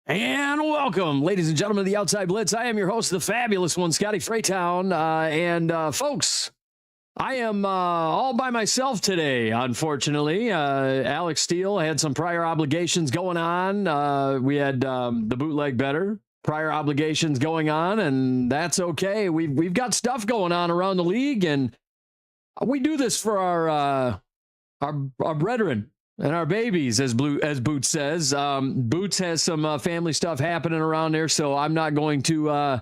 And welcome, ladies and gentlemen, to the Outside Blitz. I am your host, the fabulous one, Scotty Freytown. Folks, I am all by myself today, unfortunately. Alex Steele had some prior obligations going on. We had the bootleg better prior obligations going on, and that's okay. We've got stuff going on around the league, and we do this for our brethren and our babies, as Boots says. Boots has some family stuff happening around there, so I'm not going to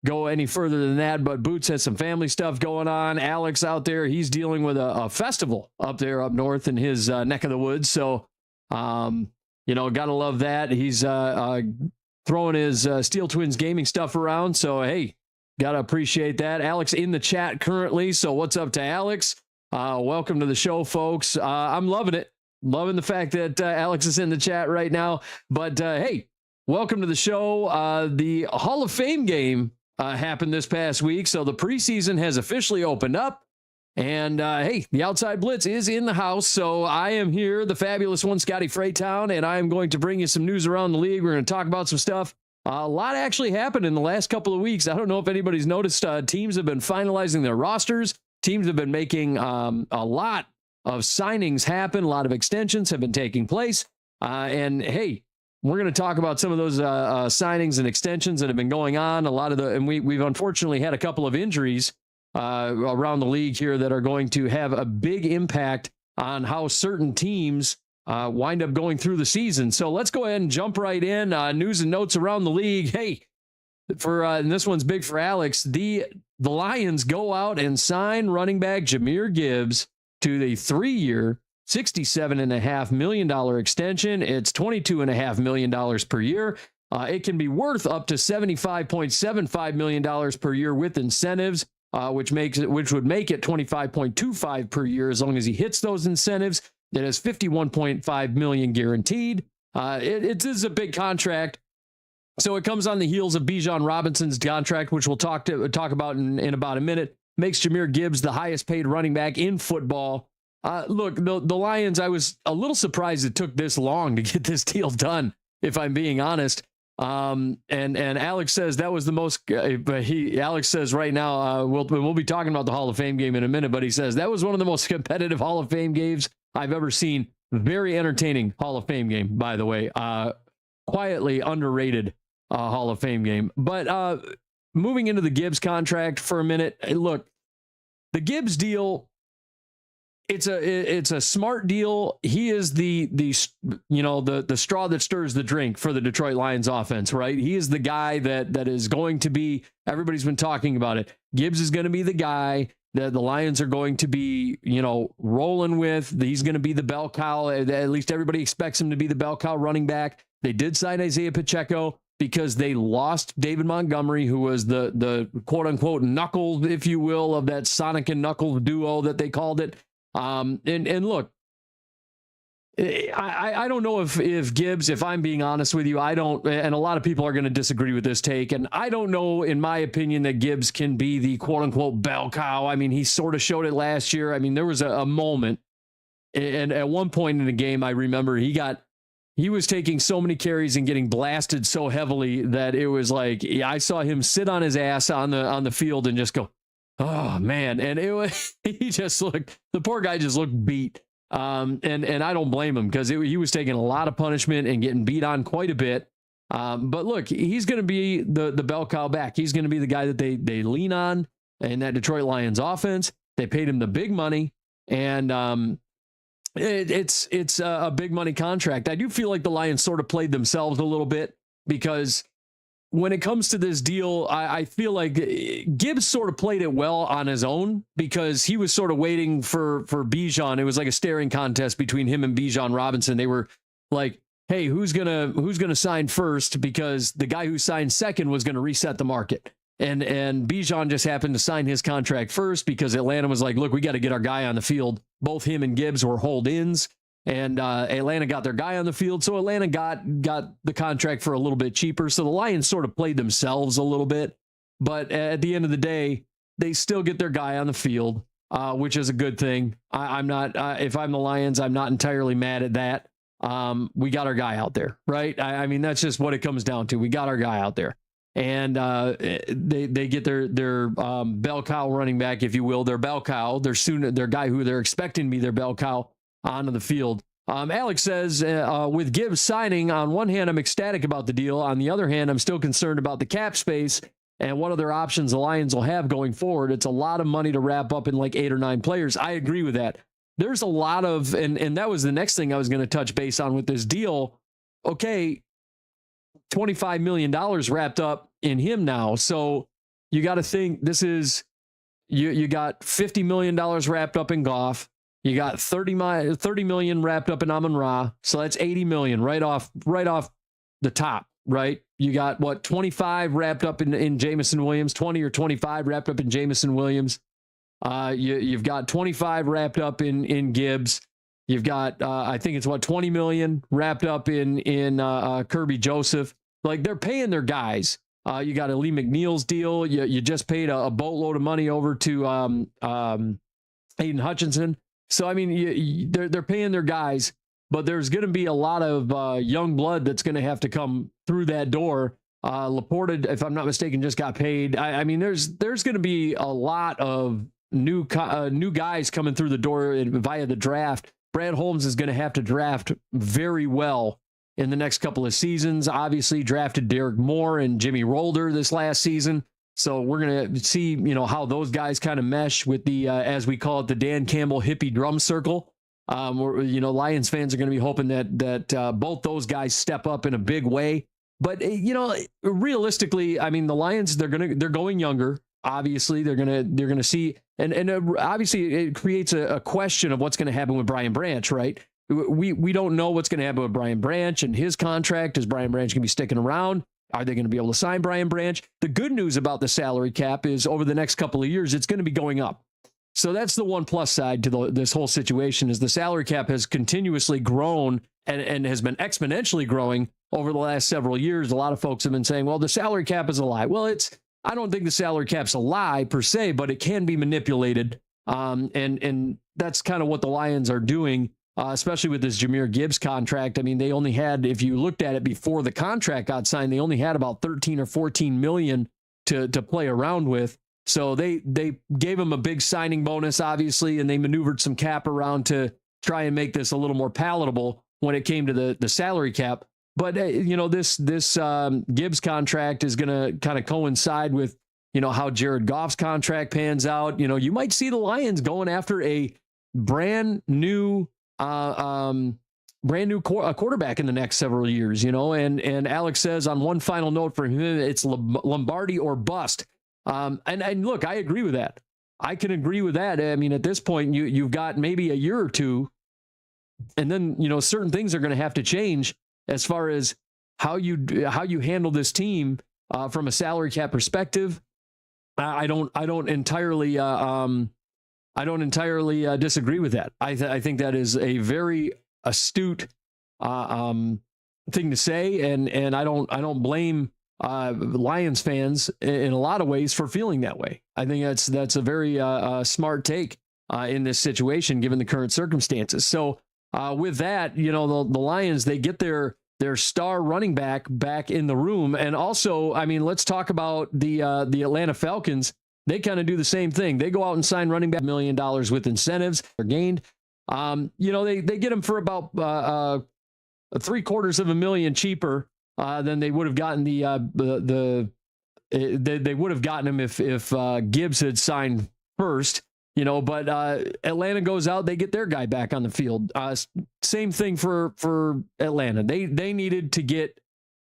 go any further than that. But Boots has some family stuff going on. Alex out there, he's dealing with a festival up north in his neck of the woods. So, gotta love that. He's throwing his Steel Twins gaming stuff around. So, hey, gotta appreciate that. Alex in the chat currently. So, what's up to Alex? Welcome to the show, folks. I'm loving it. Loving the fact that Alex is in the chat right now. But hey, welcome to the show. The Hall of Fame game happened this past week. So the preseason has officially opened up. And hey, the Outside Blitz is in the house. So I am here, the fabulous one, Scotty Freytown, and I am going to bring you some news around the league. We're going to talk about some stuff. A lot actually happened in the last couple of weeks. I don't know if anybody's noticed. Teams have been finalizing their rosters. Teams have been making a lot of signings happen. A lot of extensions have been taking place. And hey, we're going to talk about some of those signings and extensions that have been going on. We've unfortunately had a couple of injuries around the league here that are going to have a big impact on how certain teams wind up going through the season. So let's go ahead and jump right in. News and notes around the league. Hey, and this one's big for Alex. The Lions go out and sign running back Jahmyr Gibbs to the 3-year, $67.5 million extension. It's $22.5 million per year. It can be worth up to $75.75 million per year with incentives, which would make it $25.25 per year as long as he hits those incentives. It has $51.5 million guaranteed. It is a big contract. So it comes on the heels of Bijan Robinson's contract, which we'll talk about in about a minute. Makes Jahmyr Gibbs the highest paid running back in football. Look, the Lions, I was a little surprised it took this long to get this deal done, if I'm being honest. And Alex says that was the most. Alex says right now we'll be talking about the Hall of Fame game in a minute, but he says that was one of the most competitive Hall of Fame games I've ever seen. Very entertaining Hall of Fame game, by the way. Quietly underrated Hall of Fame game. But moving into the Gibbs contract for a minute, look, the Gibbs deal, it's a smart deal. He is the straw that stirs the drink for the Detroit Lions offense, right? He is the guy that is going to be, everybody's been talking about it. Gibbs is going to be the guy that the Lions are going to be, rolling with. He's going to be the bell cow. At least everybody expects him to be the bell cow running back. They did sign Isaiah Pacheco because they lost David Montgomery, who was the quote unquote knuckle, if you will, of that Sonic and Knuckles duo that they called it. And look, I don't know if Gibbs, if I'm being honest with you, I don't, and a lot of people are going to disagree with this take. And I don't know, in my opinion, that Gibbs can be the quote unquote bell cow. I mean, he sort of showed it last year. I mean, there was a moment, and at one point in the game, I remember he was taking so many carries and getting blasted so heavily that it was like, I saw him sit on his ass on the field and just go, oh man. And the poor guy just looked beat. And I don't blame him because he was taking a lot of punishment and getting beat on quite a bit. But look, he's going to be the bell cow back. He's going to be the guy that they lean on in that Detroit Lions offense. They paid him the big money, and it's a big money contract. I do feel like the Lions sort of played themselves a little bit because when it comes to this deal, I feel like Gibbs sort of played it well on his own because he was sort of waiting for Bijan. It was like a staring contest between him and Bijan Robinson. They were like, hey, who's gonna sign first? Because the guy who signed second was going to reset the market. And Bijan just happened to sign his contract first because Atlanta was like, look, we got to get our guy on the field. Both him and Gibbs were hold-ins. And Atlanta got their guy on the field, so Atlanta got the contract for a little bit cheaper. So the Lions sort of played themselves a little bit. But at the end of the day, they still get their guy on the field, which is a good thing. I'm not, if I'm the Lions, I'm not entirely mad at that. we got our guy out there, right? I mean, that's just what it comes down to. We got our guy out there. And they get their bell cow running back, if you will, their bell cow, their guy who they're expecting to be their bell cow onto the field. Alex says, with Gibbs signing, on one hand, I'm ecstatic about the deal. On the other hand, I'm still concerned about the cap space and what other options the Lions will have going forward. It's a lot of money to wrap up in like 8 or 9 players. I agree with that. There's a lot of, and that was the next thing I was going to touch base on with this deal. Okay, $25 million wrapped up in him now. So you got to think this is, you got $50 million wrapped up in Goff. You got 30 million wrapped up in Amon-Ra. So that's 80 million right off the top, right? You got what, 25 wrapped up in Jameson Williams, 20 or 25 wrapped up in Jameson Williams. You've got 25 wrapped up in Gibbs. You've got, I think it's what, 20 million wrapped up in Kirby Joseph. Like, they're paying their guys. You got a Lee McNeil's deal. You just paid a boatload of money over to Aiden Hutchinson. So, I mean, they're paying their guys, but there's going to be a lot of young blood that's going to have to come through that door. Laporta, if I'm not mistaken, just got paid. I mean, there's going to be a lot of new guys coming through the door via the draft. Brad Holmes is going to have to draft very well in the next couple of seasons. Obviously, drafted Derek Moore and Jimmy Rolder this last season. So we're going to see, how those guys kind of mesh with the, as we call it, the Dan Campbell hippie drum circle. Lions fans are going to be hoping that both those guys step up in a big way. But, realistically, I mean, the Lions, they're going younger. Obviously, they're going to see, and obviously it creates a question of what's going to happen with Brian Branch, right? We don't know what's going to happen with Brian Branch and his contract. Is Brian Branch going to be sticking around? Are they going to be able to sign Brian Branch? The good news about the salary cap is over the next couple of years, it's going to be going up. So that's the one plus side to this whole situation is the salary cap has continuously grown and has been exponentially growing over the last several years. A lot of folks have been saying, well, the salary cap is a lie. Well, I don't think the salary cap's a lie per se, but it can be manipulated. And that's kind of what the Lions are doing. Especially with this Jahmyr Gibbs contract. I mean, they only had, if you looked at it before the contract got signed, they only had about 13 or 14 million to play around with. So they gave him a big signing bonus, obviously, and they maneuvered some cap around to try and make this a little more palatable when it came to the salary cap. But, this Gibbs contract is going to kind of coincide with, how Jared Goff's contract pans out. You might see the Lions going after a brand new quarterback in the next several years, and Alex says on one final note for him, it's Lombardi or bust. And look, I agree with that. I can agree with that. I mean, at this point, you've got maybe a year or two, and then, certain things are going to have to change as far as how you handle this team from a salary cap perspective. I don't entirely disagree with that. I think that is a very astute thing to say, and I don't blame Lions fans in a lot of ways for feeling that way. I think that's a very smart take in this situation given the current circumstances. So with that, the Lions, they get their star running back in the room, and also, I mean, let's talk about the Atlanta Falcons. They kind of do the same thing. They go out and sign running back $1 million with incentives they're gained. They get them for about $750,000 cheaper than they would have gotten they would have gotten him if Gibbs had signed first. But Atlanta goes out, they get their guy back on the field. Same thing for Atlanta. They needed to get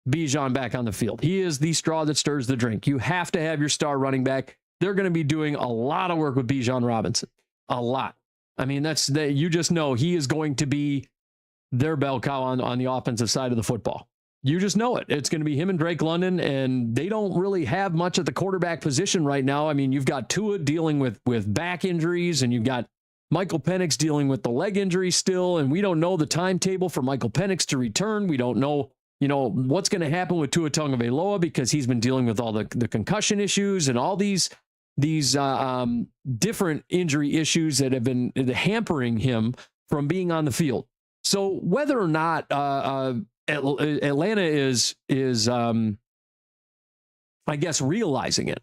Bijan back on the field. He is the straw that stirs the drink. You have to have your star running back. They're going to be doing a lot of work with Bijan Robinson. A lot. I mean, you just know he is going to be their bell cow on the offensive side of the football. You just know it. It's going to be him and Drake London, and they don't really have much at the quarterback position right now. I mean, you've got Tua dealing with back injuries, and you've got Michael Penix dealing with the leg injury still, and we don't know the timetable for Michael Penix to return. We don't know, what's going to happen with Tua Tagovailoa because he's been dealing with all the concussion issues and all these different injury issues that have been hampering him from being on the field. So whether or not Atlanta is I guess realizing it,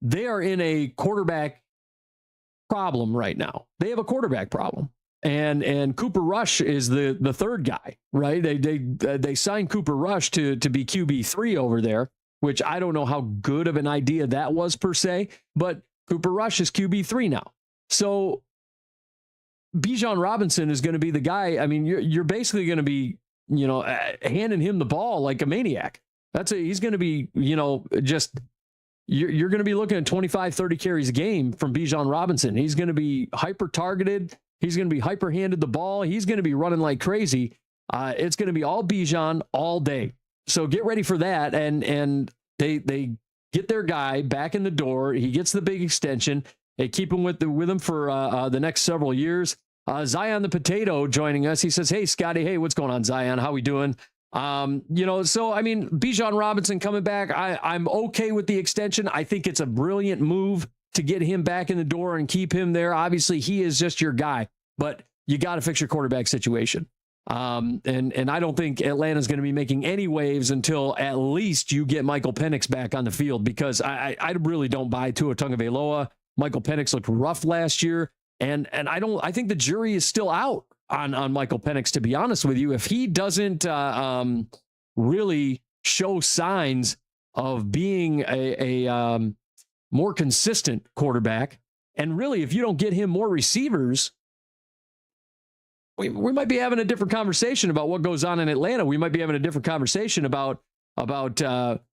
they are in a quarterback problem right now. They have a quarterback problem. And Cooper Rush is the third guy, right? They signed Cooper Rush to be QB3 over there, which I don't know how good of an idea that was per se, but Cooper Rush is QB3 now. So Bijan Robinson is going to be the guy. I mean, you're basically going to be, handing him the ball like a maniac. He's going to be, just you're going to be looking at 25, 30 carries a game from Bijan Robinson. He's going to be hyper targeted. He's going to be hyper-handed the ball. He's going to be running like crazy. It's going to be all Bijan all day. So get ready for that. And they get their guy back in the door. He gets the big extension. They keep him with him for the next several years. Zion the Potato joining us. He says, "Hey, Scotty. Hey, what's going on, Zion? How we doing?" So I mean, Bijan Robinson coming back. I'm okay with the extension. I think it's a brilliant move to get him back in the door and keep him there. Obviously, he is just your guy, but you got to fix your quarterback situation. And I don't think Atlanta's going to be making any waves until at least you get Michael Penix back on the field, because I really don't buy Tua Tagovailoa. Michael Penix looked rough last year, and I think the jury is still out on Michael Penix, to be honest with you. If he doesn't really show signs of being a more consistent quarterback, and really, if you don't get him more receivers, we might be having a different conversation about what goes on in Atlanta. We might be having a different conversation about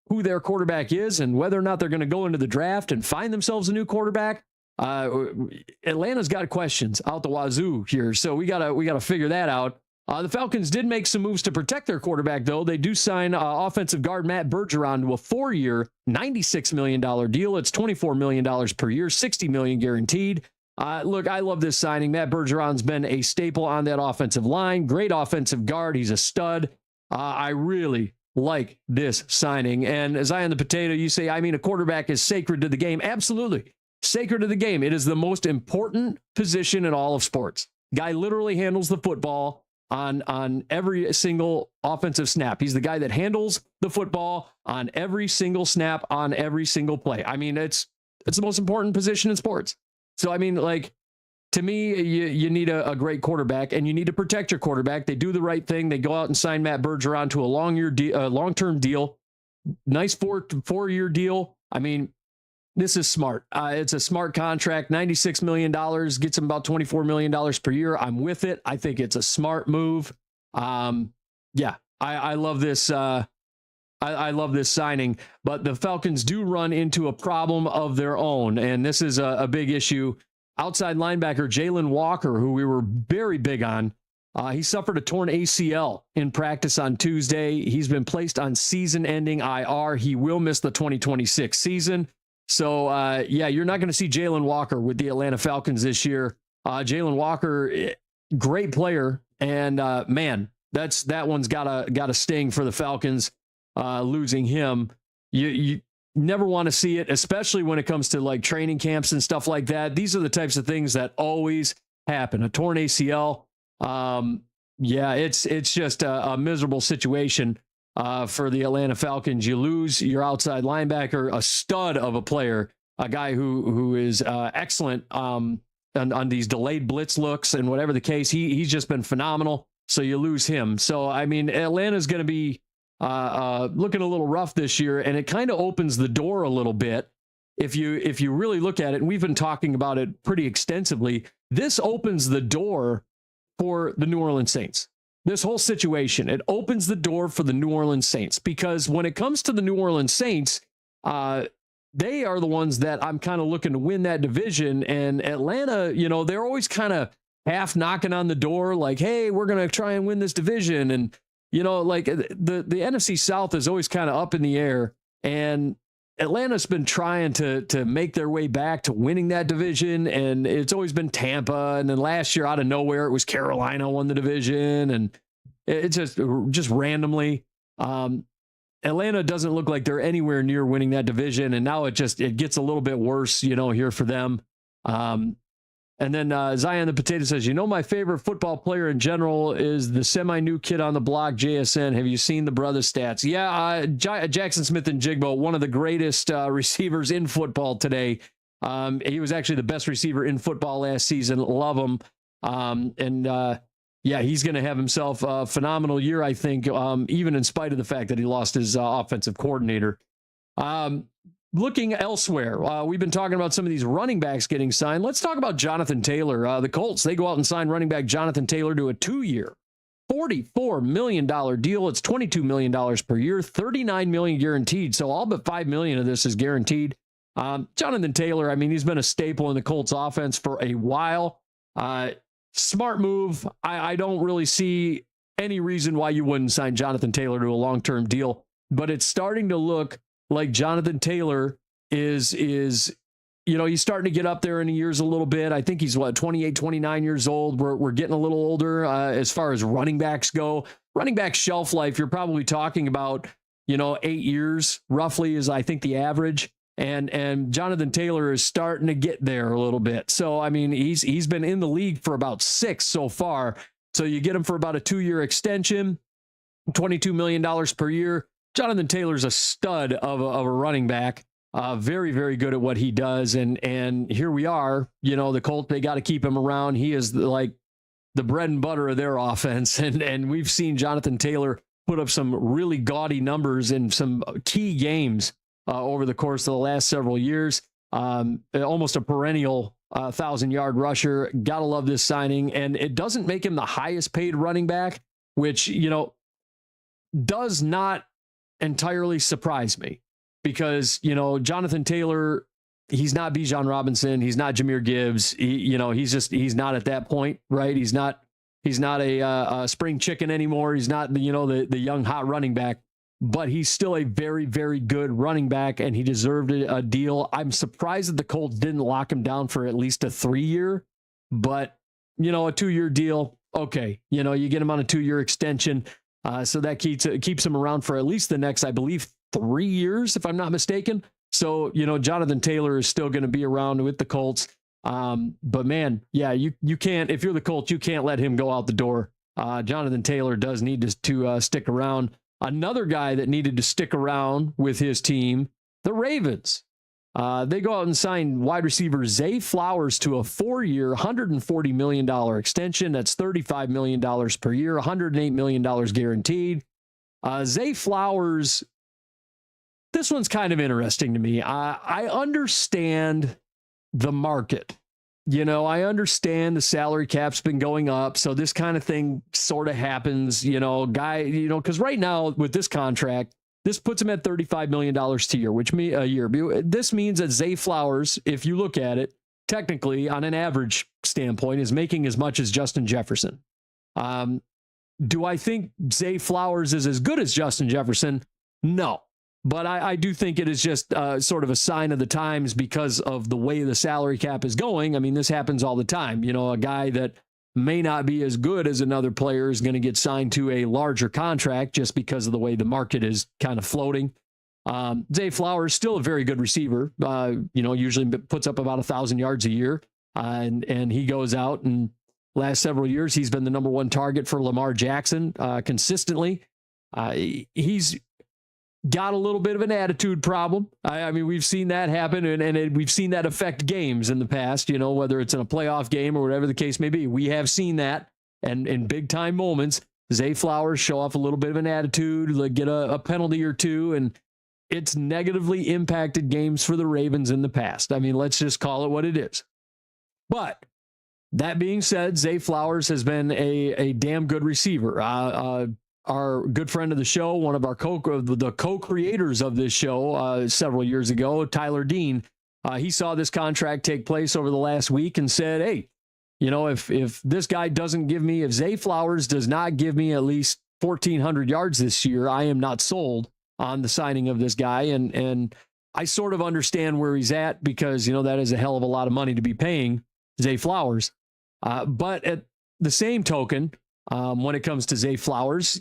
who their quarterback is and whether or not they're going to go into the draft and find themselves a new quarterback. Atlanta's got questions out the wazoo here, so we gotta figure that out. The Falcons did make some moves to protect their quarterback, though. They do sign offensive guard Matt Bergeron to a 4-year, $96 million deal. It's $24 million per year, $60 million guaranteed. Look, I love this signing. Matt Bergeron's been a staple on that offensive line. Great offensive guard. He's a stud. I really like this signing. And Zion the Potato, you say, I mean, a quarterback is sacred to the game. Absolutely. Sacred to the game. It is the most important position in all of sports. Guy literally handles the football on every single offensive snap. He's the guy that handles the football on every single snap, on every single play. I mean, it's the most important position in sports. So, I mean, like, to me, you need a great quarterback, and you need to protect your quarterback. They do the right thing. They go out and sign Matt Bergeron to a long-term deal. Nice four-year deal. I mean, this is smart. It's a smart contract. $96 million gets him about $24 million per year. I'm with it. I think it's a smart move. Yeah, I love this. I love this signing, but the Falcons do run into a problem of their own, and this is a big issue. Outside linebacker Jalen Walker, who we were very big on, he suffered a torn ACL in practice on Tuesday. He's been placed on season-ending IR. He will miss the 2026 season. So, yeah, you're not going to see Jalen Walker with the Atlanta Falcons this year. Jalen Walker, great player, and man, that one's got a sting for the Falcons. Losing him, you never want to see it, especially when it comes to like training camps and stuff like that. These are the types of things that always happen. A torn ACL, yeah, it's just a miserable situation for the Atlanta Falcons. You lose your outside linebacker, a stud of a player, a guy who is excellent on these delayed blitz looks and whatever the case. He's just been phenomenal. So you lose him. So I mean, Atlanta's going to be looking a little rough this year, and it kind of opens the door a little bit. If you really look at it, and we've been talking about it pretty extensively, this opens the door for the New Orleans Saints. This whole situation, it opens the door for the New Orleans Saints, because when it comes to the New Orleans Saints, they are the ones that I'm kind of looking to win that division. And Atlanta, they're always kind of half knocking on the door, like, hey, we're going to try and win this division. And like the NFC South is always kind of up in the air, and Atlanta's been trying to make their way back to winning that division, and it's always been Tampa. And then last year, out of nowhere, it was Carolina won the division, and it's just randomly. Atlanta doesn't look like they're anywhere near winning that division, and now it gets a little bit worse, here for them. And then Zion the Potato says, my favorite football player in general is the semi-new kid on the block, JSN. Have you seen the brother stats? Yeah, Jackson Smith and Jigbo, one of the greatest receivers in football today. He was actually the best receiver in football last season. Love him. Yeah, he's going to have himself a phenomenal year, I think, even in spite of the fact that he lost his offensive coordinator. Looking elsewhere, we've been talking about some of these running backs getting signed. Let's talk about Jonathan Taylor. The Colts, they go out and sign running back Jonathan Taylor to a 2-year, $44 million deal. It's $22 million per year, $39 million guaranteed. So all but $5 million of this is guaranteed. Jonathan Taylor, he's been a staple in the Colts offense for a while. Smart move. I don't really see any reason why you wouldn't sign Jonathan Taylor to a long-term deal, but it's starting to look like Jonathan Taylor is he's starting to get up there in the years a little bit. I think he's 28, 29 years old. We're getting a little older as far as running backs go. Running back shelf life, you're probably talking about, 8 years roughly is I think the average. And Jonathan Taylor is starting to get there a little bit. So, he's been in the league for about 6 so far. So you get him for about a 2-year extension, $22 million per year. Jonathan Taylor's a stud of a running back, very, very good at what he does. And here we are, the Colts, they got to keep him around. He is like the bread and butter of their offense. And we've seen Jonathan Taylor put up some really gaudy numbers in some key games over the course of the last several years. Almost a perennial 1,000-yard rusher. Got to love this signing. And it doesn't make him the highest paid running back, which, does not entirely surprise me because, Jonathan Taylor, he's not Bijan Robinson. He's not Jahmyr Gibbs. He's not at that point, right? He's not a spring chicken anymore. He's not the young hot running back, but he's still a very, very good running back and he deserved a deal. I'm surprised that the Colts didn't lock him down for at least a 3-year, but a 2-year deal. Okay. You get him on a 2-year extension. So that keeps him around for at least the next, I believe, 3 years, if I'm not mistaken. So, Jonathan Taylor is still going to be around with the Colts. But man, yeah, you can't, if you're the Colts, you can't let him go out the door. Jonathan Taylor does need to stick around. Another guy that needed to stick around with his team, the Ravens. They go out and sign wide receiver Zay Flowers to a 4-year, $140 million extension. That's $35 million per year, $108 million guaranteed. Zay Flowers, this one's kind of interesting to me. I understand the market. I understand the salary cap's been going up, so this kind of thing sort of happens, because right now with this contract, this puts him at $35 million a year. This means that Zay Flowers, if you look at it, technically on an average standpoint, is making as much as Justin Jefferson. Do I think Zay Flowers is as good as Justin Jefferson? No. But I do think it is just sort of a sign of the times because of the way the salary cap is going. This happens all the time. A guy that may not be as good as another player is going to get signed to a larger contract just because of the way the market is kind of floating. Zay Flowers, still a very good receiver, usually puts up about 1,000 yards a year. And he goes out and last several years, he's been the number 1 target for Lamar Jackson consistently. He's got a little bit of an attitude problem. We've seen that happen and we've seen that affect games in the past, whether it's in a playoff game or whatever the case may be. We have seen that. And in big time moments, Zay Flowers show off a little bit of an attitude, like get a penalty or two. And it's negatively impacted games for the Ravens in the past. Let's just call it what it is. But that being said, Zay Flowers has been a damn good receiver. Our good friend of the show, one of our co-creators of this show several years ago, Tyler Dean, he saw this contract take place over the last week and said, hey, if this guy doesn't give me, if Zay Flowers does not give me at least 1,400 yards this year, I am not sold on the signing of this guy. And I sort of understand where he's at because, that is a hell of a lot of money to be paying Zay Flowers. But at the same token, when it comes to Zay Flowers,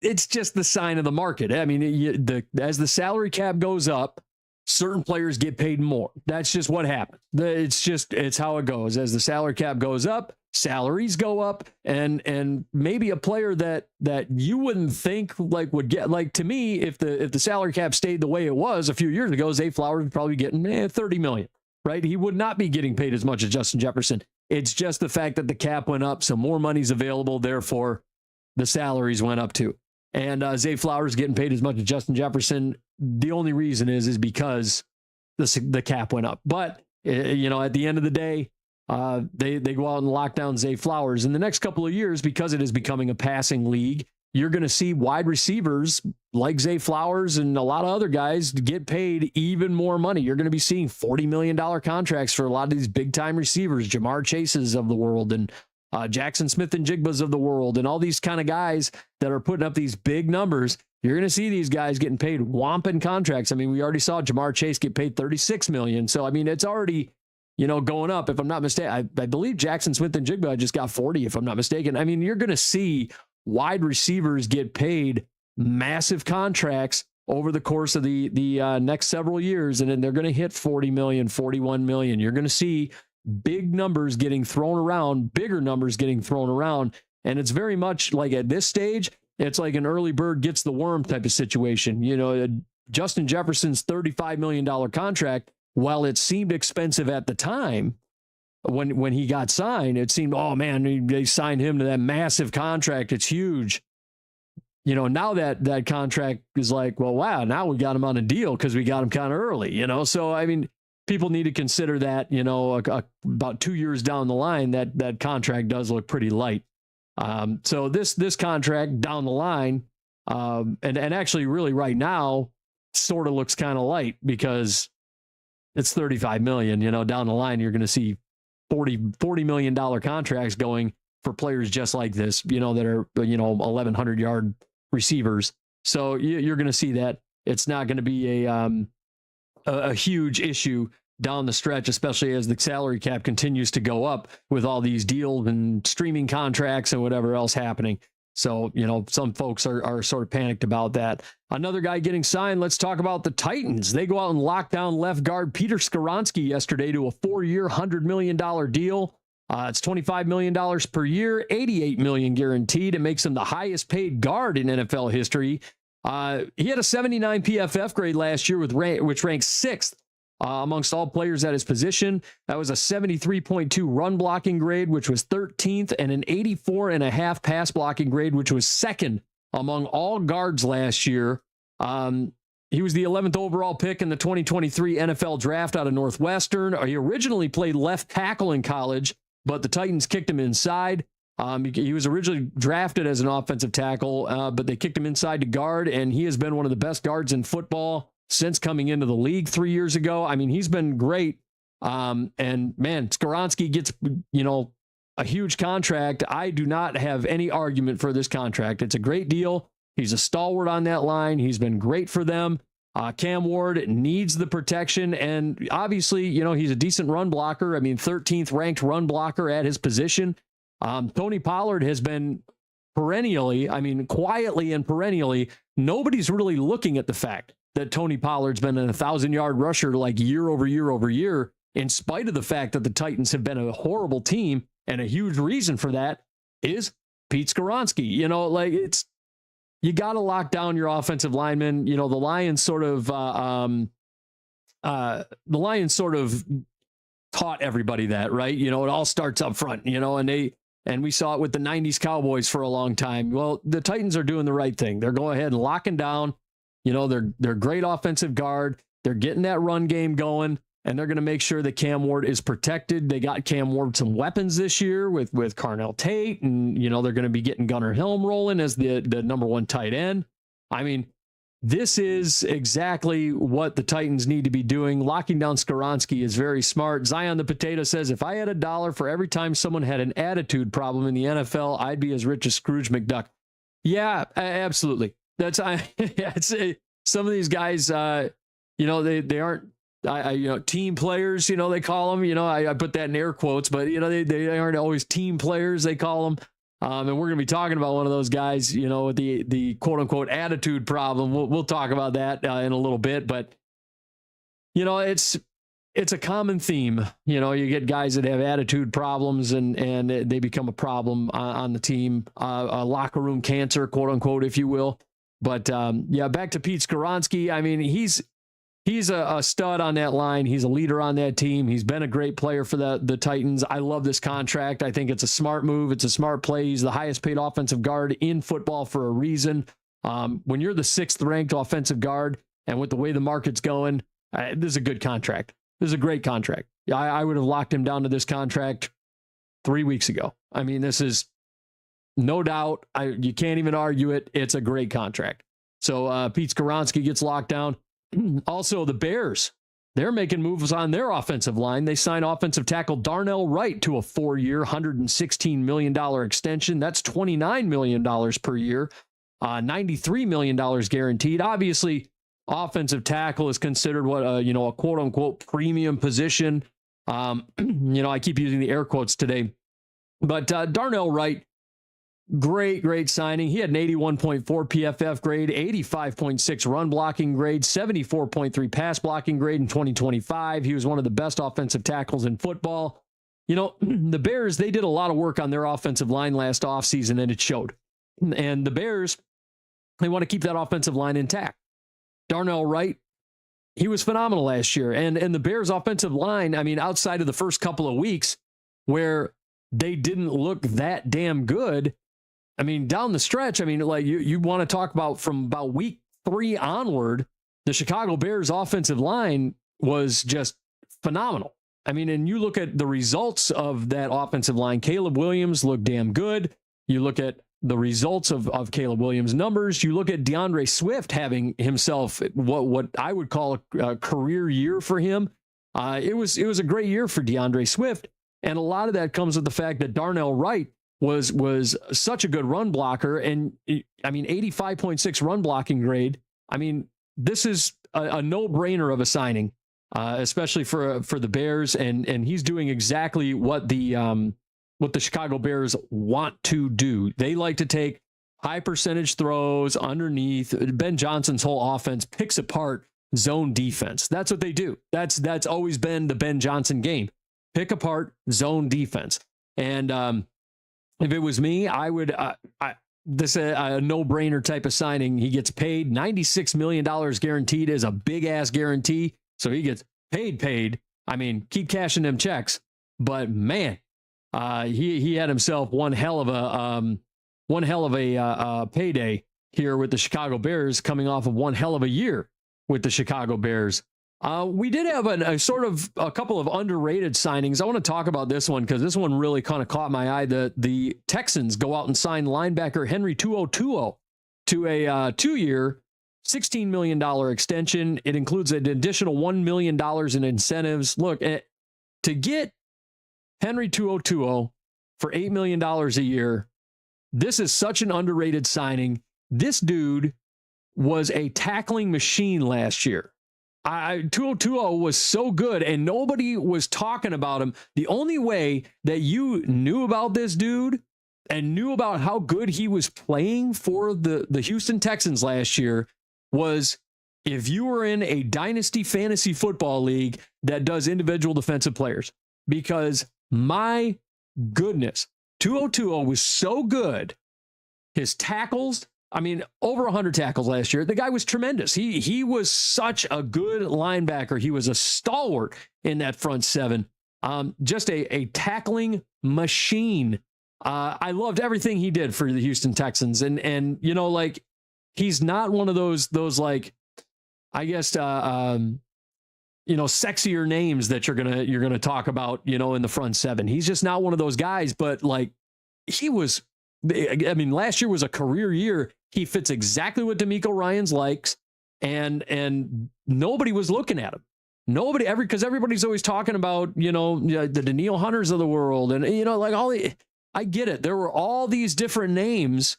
it's just the sign of the market. As the salary cap goes up, certain players get paid more. That's just what happens. It's how it goes. As the salary cap goes up, salaries go up, and maybe a player that you wouldn't think like would get, like, to me, if the salary cap stayed the way it was a few years ago, Zay Flowers would probably be getting $30 million, right? He would not be getting paid as much as Justin Jefferson. It's just the fact that the cap went up, so more money's available, therefore the salaries went up too. And Zay Flowers getting paid as much as Justin Jefferson. The only reason is because the cap went up. But, at the end of the day, they go out and lock down Zay Flowers. In the next couple of years, because it is becoming a passing league, you're going to see wide receivers like Zay Flowers and a lot of other guys get paid even more money. You're going to be seeing $40 million contracts for a lot of these big-time receivers, Jamar Chases of the world, and Jackson Smith and Jigba's of the world, and all these kind of guys that are putting up these big numbers. You're going to see these guys getting paid whomping contracts. I mean, we already saw Jamar Chase get paid $36 million. So, I mean, it's already, going up. If I'm not mistaken, I believe Jackson Smith and Jigba just got 40, if I'm not mistaken. I mean, you're going to see wide receivers get paid massive contracts over the course of the next several years, and then they're going to hit 40 million, 41 million. You're going to see big numbers getting thrown around, bigger numbers getting thrown around. And it's very much like at this stage, it's like an early bird gets the worm type of situation. Justin Jefferson's $35 million contract, while it seemed expensive at the time, when he got signed, it seemed, oh man, they signed him to that massive contract. It's huge. Now that contract is like, well, wow, now we got him on a deal because we got him kind of early, So, I mean, people need to consider that, about 2 years down the line, that contract does look pretty light. So this contract down the line, and actually really right now sort of looks kind of light because it's $35 million, down the line, you're going to see $40 million contracts going for players just like this, that are, 1,100 yard receivers. So you're going to see that it's not going to be a huge issue down the stretch, especially as the salary cap continues to go up with all these deals and streaming contracts and whatever else happening. So, some folks are sort of panicked about that. Another guy getting signed, let's talk about the Titans. They go out and lock down left guard Peter Skoronski yesterday to a 4-year, $100 million deal. It's $25 million per year, $88 million guaranteed. It makes him the highest paid guard in NFL history. He had a 79 PFF grade last year, which ranks 6th amongst all players at his position. That was a 73.2 run blocking grade, which was 13th, and an 84.5 pass blocking grade, which was 2nd among all guards last year. He was the 11th overall pick in the 2023 NFL draft out of Northwestern. He originally played left tackle in college, but the Titans kicked him inside. He was originally drafted as an offensive tackle, but they kicked him inside to guard, and he has been one of the best guards in football since coming into the league 3 years ago. I mean, he's been great. And man, Skoronski gets, a huge contract. I do not have any argument for this contract. It's a great deal. He's a stalwart on that line. He's been great for them. Cam Ward needs the protection, and obviously, he's a decent run blocker. I mean, 13th ranked run blocker at his position. Tony Pollard has been quietly and perennially, nobody's really looking at the fact that Tony Pollard's been an 1,000-yard rusher like year over year over year, in spite of the fact that the Titans have been a horrible team. And a huge reason for that is Pete Skoronski. You got to lock down your offensive linemen. The Lions sort of taught everybody that, right? It all starts up front, and we saw it with the 90s Cowboys for a long time. Well, the Titans are doing the right thing. They're going ahead and locking down. They're great offensive guard. They're getting that run game going, and they're going to make sure that Cam Ward is protected. They got Cam Ward some weapons this year with Carnell Tate, and, they're going to be getting Gunnar Helm rolling as the number 1 tight end. I mean, this is exactly what the Titans need to be doing. Locking down Skoronski is very smart. Zion the Potato says, if I had $1 for every time someone had an attitude problem in the NFL, I'd be as rich as Scrooge McDuck. Yeah, absolutely. Some of these guys, they aren't, team players, they call them, I put that in air quotes, but, they aren't always team players, they call them. And we're going to be talking about one of those guys, with the quote unquote attitude problem. We'll talk about that in a little bit, but it's a common theme. You get guys that have attitude problems and they become a problem on the team, a locker room cancer, quote unquote, if you will. But back to Pete Skoronski. I mean, he's a stud on that line. He's a leader on that team. He's been a great player for the Titans. I love this contract. I think it's a smart move. It's a smart play. He's the highest paid offensive guard in football for a reason. When you're the 6th ranked offensive guard and with the way the market's going, this is a good contract. This is a great contract. I would have locked him down to this contract 3 weeks ago. I mean, this is no doubt. You can't even argue it. It's a great contract. So Pete Skoronski gets locked down. Also, the Bears, they're making moves on their offensive line. They signed offensive tackle Darnell Wright to a 4-year, $116 million extension. That's $29 million per year, $93 million guaranteed. Obviously, offensive tackle is considered a quote unquote premium position. I keep using the air quotes today, but Darnell Wright, great signing. He had an 81.4 PFF grade, 85.6 run blocking grade, 74.3 pass blocking grade in 2025. He was one of the best offensive tackles in football. The Bears, they did a lot of work on their offensive line last offseason, and it showed. And the Bears, they want to keep that offensive line intact. Darnell Wright, he was phenomenal last year. And the Bears offensive line, I mean, outside of the first couple of weeks where they didn't look that damn good, I mean, down the stretch, I mean, like you want to talk about from about week 3 onward, the Chicago Bears offensive line was just phenomenal. I mean, and you look at the results of that offensive line, Caleb Williams looked damn good. You look at the results of Caleb Williams' numbers. You look at DeAndre Swift having himself what I would call a career year for him. It was a great year for DeAndre Swift. And a lot of that comes with the fact that Darnell Wright was such a good run blocker. And I mean, 85.6 run blocking grade. I mean, this is a no-brainer of a signing, especially for the Bears. And he's doing exactly what the Chicago Bears want to do. They like to take high percentage throws underneath. Ben Johnson's whole offense picks apart zone defense. That's what they do. That's always been the Ben Johnson game. Pick apart zone defense. And if it was me, I would this a no-brainer type of signing. He gets paid $96 million guaranteed is a big-ass guarantee. So he gets paid. I mean, keep cashing them checks. But man, he had himself one hell of a payday here with the Chicago Bears, coming off of one hell of a year with the Chicago Bears. We did have a couple of underrated signings. I want to talk about this one because this one really kind of caught my eye. The Texans go out and sign linebacker Henry 2020 to a 2-year, $16 million extension. It includes an additional $1 million in incentives. Look, to get Henry 2020 for $8 million a year, this is such an underrated signing. This dude was a tackling machine last year. 2020 was so good and nobody was talking about him. The only way that you knew about this dude and knew about how good he was playing for the Houston Texans last year was if you were in a dynasty fantasy football league that does individual defensive players. Because my goodness, 2020 was so good. His tackles, I mean, over 100 tackles last year. The guy was tremendous. He was such a good linebacker. He was a stalwart in that front seven. Just a tackling machine. I loved everything he did for the Houston Texans. And like, he's not one of those like, I guess, sexier names that you're gonna talk about, in the front seven. He's just not one of those guys. But like, he was. I mean, last year was a career year. He fits exactly what DeMeco Ryans likes, and nobody was looking at him. Because everybody's always talking about, the Danielle Hunters of the world, and I get it. There were all these different names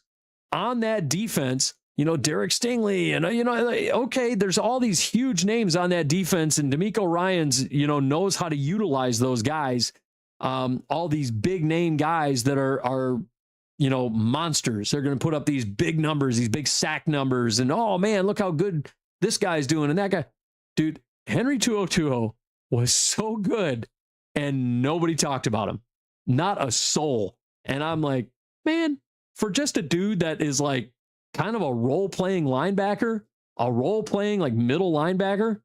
on that defense. Derek Stingley, and okay, there's all these huge names on that defense, and DeMeco Ryans, knows how to utilize those guys. All these big name guys that are monsters. They're going to put up these big numbers, these big sack numbers. And, oh man, look how good this guy's doing. And that guy, dude, Henry 2020 was so good and nobody talked about him. Not a soul. And I'm like, man, for just a dude that is like kind of a role-playing linebacker, a role-playing like middle linebacker,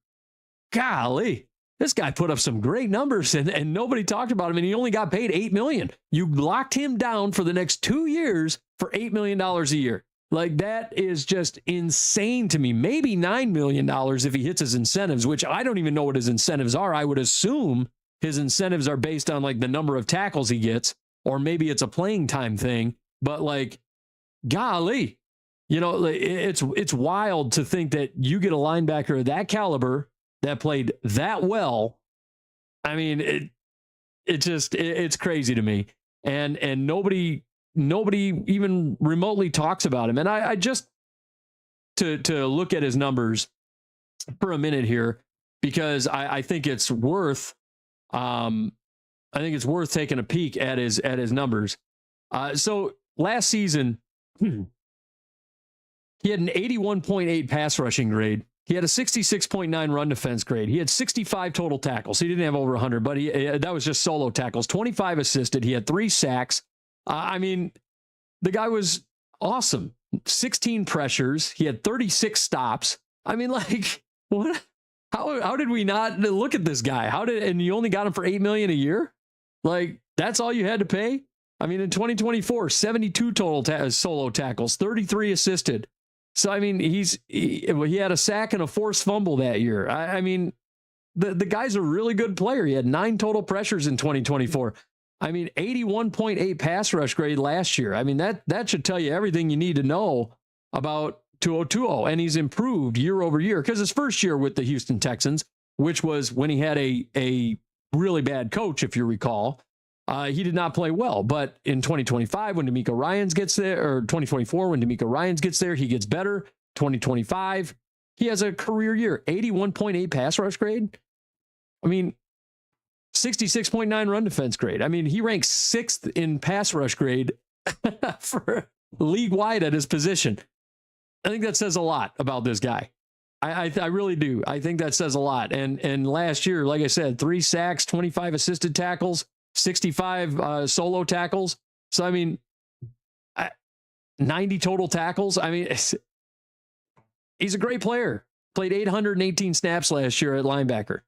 golly, this guy put up some great numbers and nobody talked about him, and he only got paid $8 million. You locked him down for the next 2 years for $8 million a year. Like, that is just insane to me. Maybe $9 million if he hits his incentives, which I don't even know what his incentives are. I would assume his incentives are based on like the number of tackles he gets, or maybe it's a playing time thing. But like, golly, you know, it's wild to think that you get a linebacker of that caliber that played that well. I mean, it's crazy to me. And nobody even remotely talks about him. And I just to look at his numbers for a minute here, because I think it's worth taking a peek at his numbers. So last season, he had an 81.8 pass rushing grade. He had a 66.9 run defense grade. He had 65 total tackles. He didn't have over 100, but that was just solo tackles. 25 assisted. He had 3 sacks. I mean, the guy was awesome. 16 pressures. He had 36 stops. I mean, like, what? How did we not look at this guy? And you only got him for $8 million a year? Like, that's all you had to pay? I mean, in 2024, 72 total solo tackles, 33 assisted. So, I mean, he had a sack and a forced fumble that year. I mean, the guy's a really good player. He had 9 total pressures in 2024. I mean, 81.8 pass rush grade last year. I mean, that should tell you everything you need to know about 2020. And he's improved year over year, because his first year with the Houston Texans, which was when he had a really bad coach, if you recall, he did not play well. But in 2025, when D'Amico Ryans gets there, or 2024, when D'Amico Ryans gets there, he gets better. 2025, he has a career year, 81.8 pass rush grade. I mean, 66.9 run defense grade. I mean, he ranks 6th in pass rush grade for league wide at his position. I think that says a lot about this guy. I really do. I think that says a lot. And last year, like I said, 3 sacks, 25 assisted tackles, 65 solo tackles. So, I mean, 90 total tackles. I mean, he's a great player. Played 818 snaps last year at linebacker.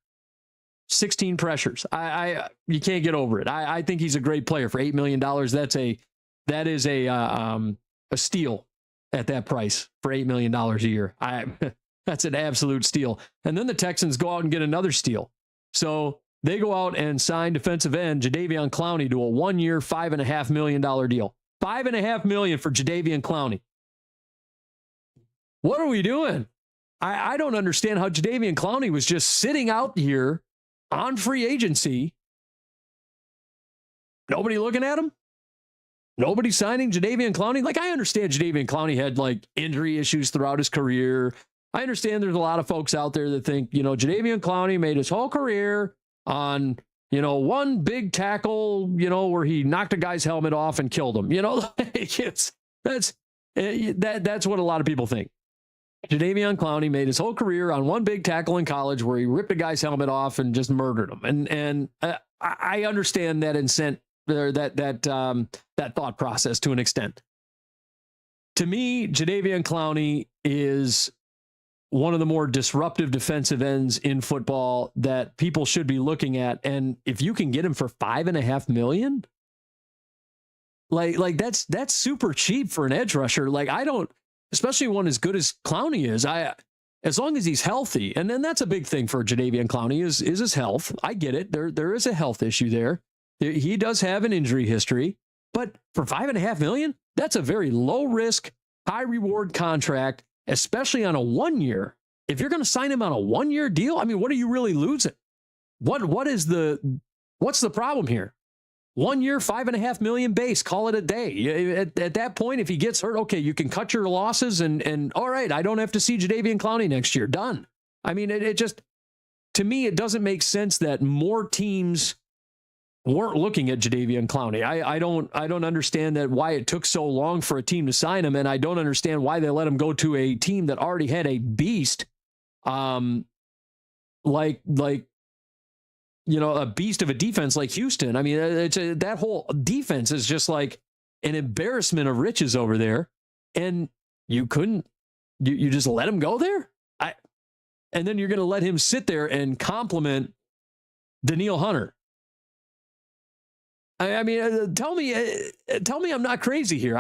16 pressures. You can't get over it. I think he's a great player for $8 million. That is a steal at that price for $8 million a year. That's an absolute steal. And then the Texans go out and get another steal. So they go out and sign defensive end Jadeveon Clowney to a 1-year, $5.5 million deal. $5.5 million for Jadeveon Clowney. What are we doing? I don't understand how Jadeveon Clowney was just sitting out here on free agency. Nobody looking at him? Nobody signing Jadeveon Clowney? Like, I understand Jadeveon Clowney had like injury issues throughout his career. I understand there's a lot of folks out there that think, Jadeveon Clowney made his whole career on, one big tackle, where he knocked a guy's helmet off and killed him. That's what a lot of people think. Jadeveon Clowney made his whole career on one big tackle in college where he ripped a guy's helmet off and just murdered him. And I understand that that thought process to an extent. To me, Jadeveon Clowney is one of the more disruptive defensive ends in football that people should be looking at. And if you can get him for $5.5 million, like that's super cheap for an edge rusher. Like, especially one as good as Clowney is, as long as he's healthy, and then that's a big thing for Jadeveon Clowney is his health. I get it. There is a health issue there. He does have an injury history, but for $5.5 million, that's a very low risk, high reward contract, especially on a 1-year. If you're going to sign him on a 1-year deal, I mean, what are you really losing? What's the problem here? 1 year, $5.5 million base, call it a day. At that point, if he gets hurt, okay, you can cut your losses and all right, I don't have to see Jadeveon Clowney next year. Done. I mean, it just, to me, it doesn't make sense that more teams weren't looking at Jadeveon Clowney. I don't understand why it took so long for a team to sign him, and I don't understand why they let him go to a team that already had a beast a beast of a defense like Houston. I mean, that whole defense is just like an embarrassment of riches over there. And you just let him go there? And then you're going to let him sit there and compliment Danielle Hunter. I mean, tell me I'm not crazy here.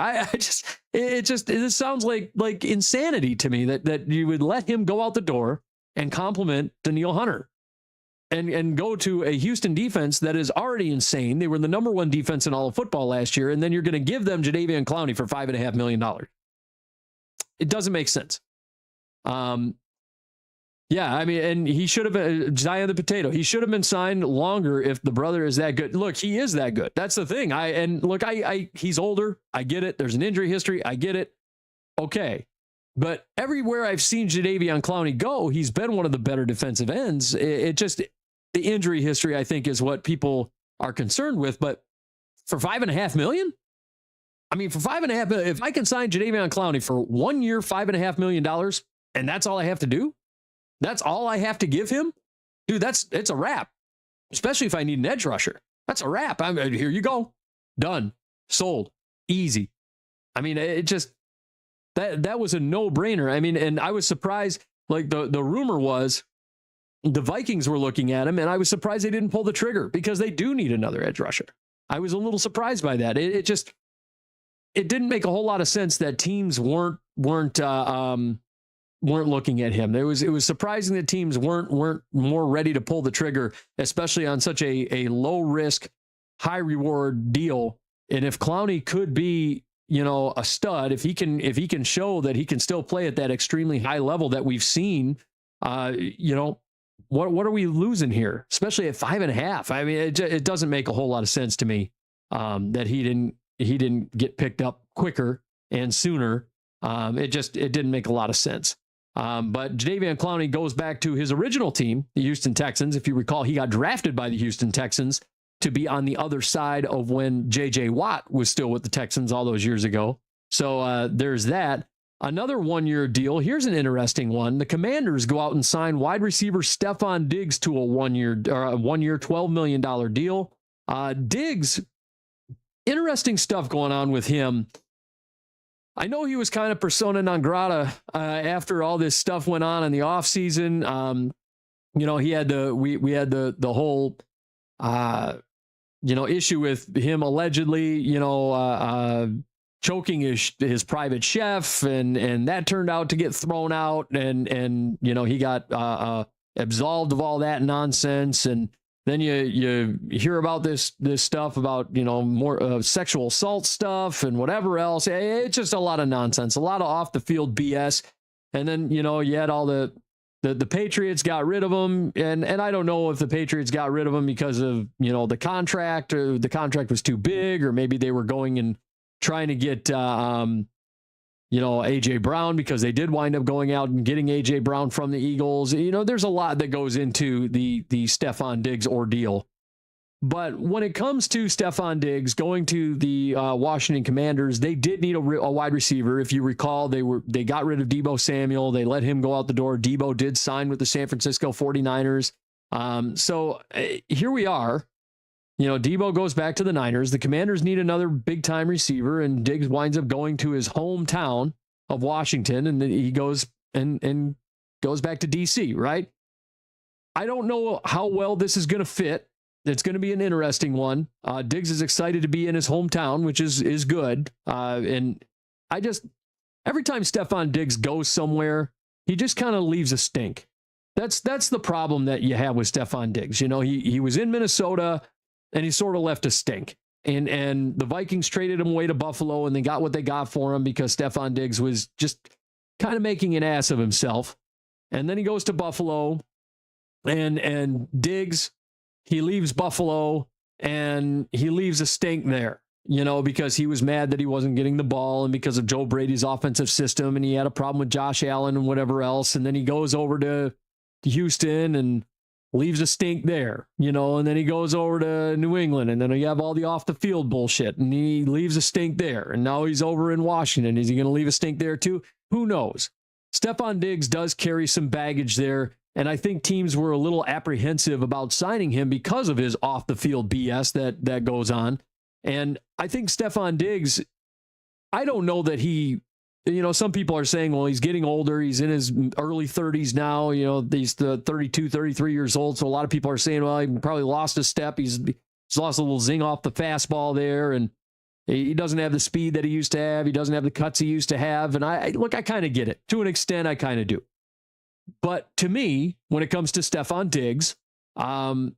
This sounds like insanity to me that you would let him go out the door and compliment Danielle Hunter and go to a Houston defense that is already insane. They were the number one defense in all of football last year, and then you're going to give them Jadeveon Clowney for $5.5 million. It doesn't make sense. Yeah, I mean, and he should have been Zion the Potato. He should have been signed longer if the brother is that good. Look, he is that good. That's the thing. He's older. I get it. There's an injury history. I get it. Okay. But everywhere I've seen Jadeveon Clowney go, he's been one of the better defensive ends. The injury history, I think, is what people are concerned with. But for $5.5 million? I mean, for $5.5 million, if I can sign Jadeveon Clowney for 1 year, $5.5 million, and that's all I have to do? That's all I have to give him? Dude, it's a wrap. Especially if I need an edge rusher. That's a wrap. Here you go. Done. Sold. Easy. I mean, it just, that was a no-brainer. I mean, and I was surprised, like the rumor was the Vikings were looking at him, and I was surprised they didn't pull the trigger because they do need another edge rusher. I was a little surprised by that. It didn't make a whole lot of sense that teams weren't looking at him. It was surprising that teams weren't more ready to pull the trigger, especially on such a low risk, high reward deal. And if Clowney could be, a stud, if he can show that he can still play at that extremely high level that we've seen, what are we losing here? Especially at 5.5. I mean, it doesn't make a whole lot of sense to me that he didn't get picked up quicker and sooner. It didn't make a lot of sense. But Jadeveon Clowney goes back to his original team, the Houston Texans. If you recall, he got drafted by the Houston Texans to be on the other side of when J.J. Watt was still with the Texans all those years ago. So there's that. Another 1 year deal. Here's an interesting one. The Commanders go out and sign wide receiver Stephon Diggs to a 1 year, $12 million deal. Diggs, interesting stuff going on with him. I know he was kind of persona non grata after all this stuff went on in the offseason. He had we had the whole issue with him allegedly choking his private chef, and that turned out to get thrown out, and he got absolved of all that nonsense. And then you hear about this stuff about, more sexual assault stuff and whatever else. It's just a lot of nonsense, a lot of off the field BS. And then, you had all the Patriots got rid of him. And I don't know if the Patriots got rid of him because of, the contract, or the contract was too big, or maybe they were going and trying to get, A.J. Brown, because they did wind up going out and getting A.J. Brown from the Eagles. There's a lot that goes into the Stephon Diggs ordeal. But when it comes to Stephon Diggs going to the Washington Commanders, they did need a wide receiver. If you recall, they got rid of Deebo Samuel. They let him go out the door. Deebo did sign with the San Francisco 49ers. So here we are. Deebo goes back to the Niners. The Commanders need another big-time receiver, and Diggs winds up going to his hometown of Washington, and then he goes and goes back to D.C., right? I don't know how well this is going to fit. It's going to be an interesting one. Diggs is excited to be in his hometown, which is good. And every time Stephon Diggs goes somewhere, he just kind of leaves a stink. That's the problem that you have with Stephon Diggs. He was in Minnesota, and he sort of left a stink. And the Vikings traded him away to Buffalo, and they got what they got for him because Stephon Diggs was just kind of making an ass of himself. And then he goes to Buffalo, and Diggs, he leaves Buffalo, and he leaves a stink there, because he was mad that he wasn't getting the ball, and because of Joe Brady's offensive system, and he had a problem with Josh Allen and whatever else. And then he goes over to Houston and leaves a stink there, and then he goes over to New England, and then you have all the off the field bullshit, and he leaves a stink there. And now he's over in Washington. Is he going to leave a stink there too? Who knows? Stephon Diggs does carry some baggage there And I think teams were a little apprehensive about signing him because of his off the field BS that goes on. And I think Stephon Diggs, I don't know that he, some people are saying, well, he's getting older. He's in his early 30s now. He's 32, 33 years old. So a lot of people are saying, well, he probably lost a step. He's lost a little zing off the fastball there. And he doesn't have the speed that he used to have. He doesn't have the cuts he used to have. And I kind of get it. To an extent, I kind of do. But to me, when it comes to Stephon Diggs, for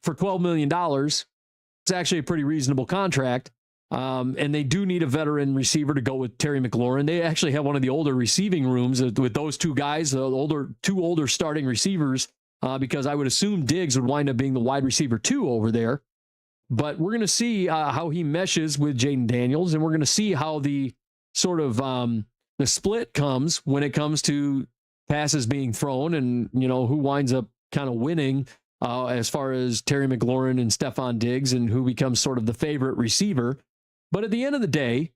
$12 million, it's actually a pretty reasonable contract. And they do need a veteran receiver to go with Terry McLaurin. They actually have one of the older receiving rooms with those two guys, two older starting receivers, because I would assume Diggs would wind up being the wide receiver 2 over there. But we're going to see how he meshes with Jaden Daniels, and we're going to see how the sort of the split comes when it comes to passes being thrown and, who winds up kind of winning as far as Terry McLaurin and Stephon Diggs and who becomes sort of the favorite receiver. But at the end of the day,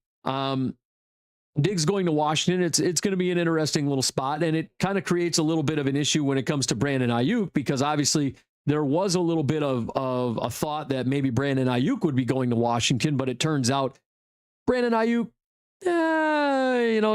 Diggs going to Washington, it's going to be an interesting little spot, and it kind of creates a little bit of an issue when it comes to Brandon Ayuk, because obviously there was a little bit of a thought that maybe Brandon Ayuk would be going to Washington, but it turns out Brandon Ayuk,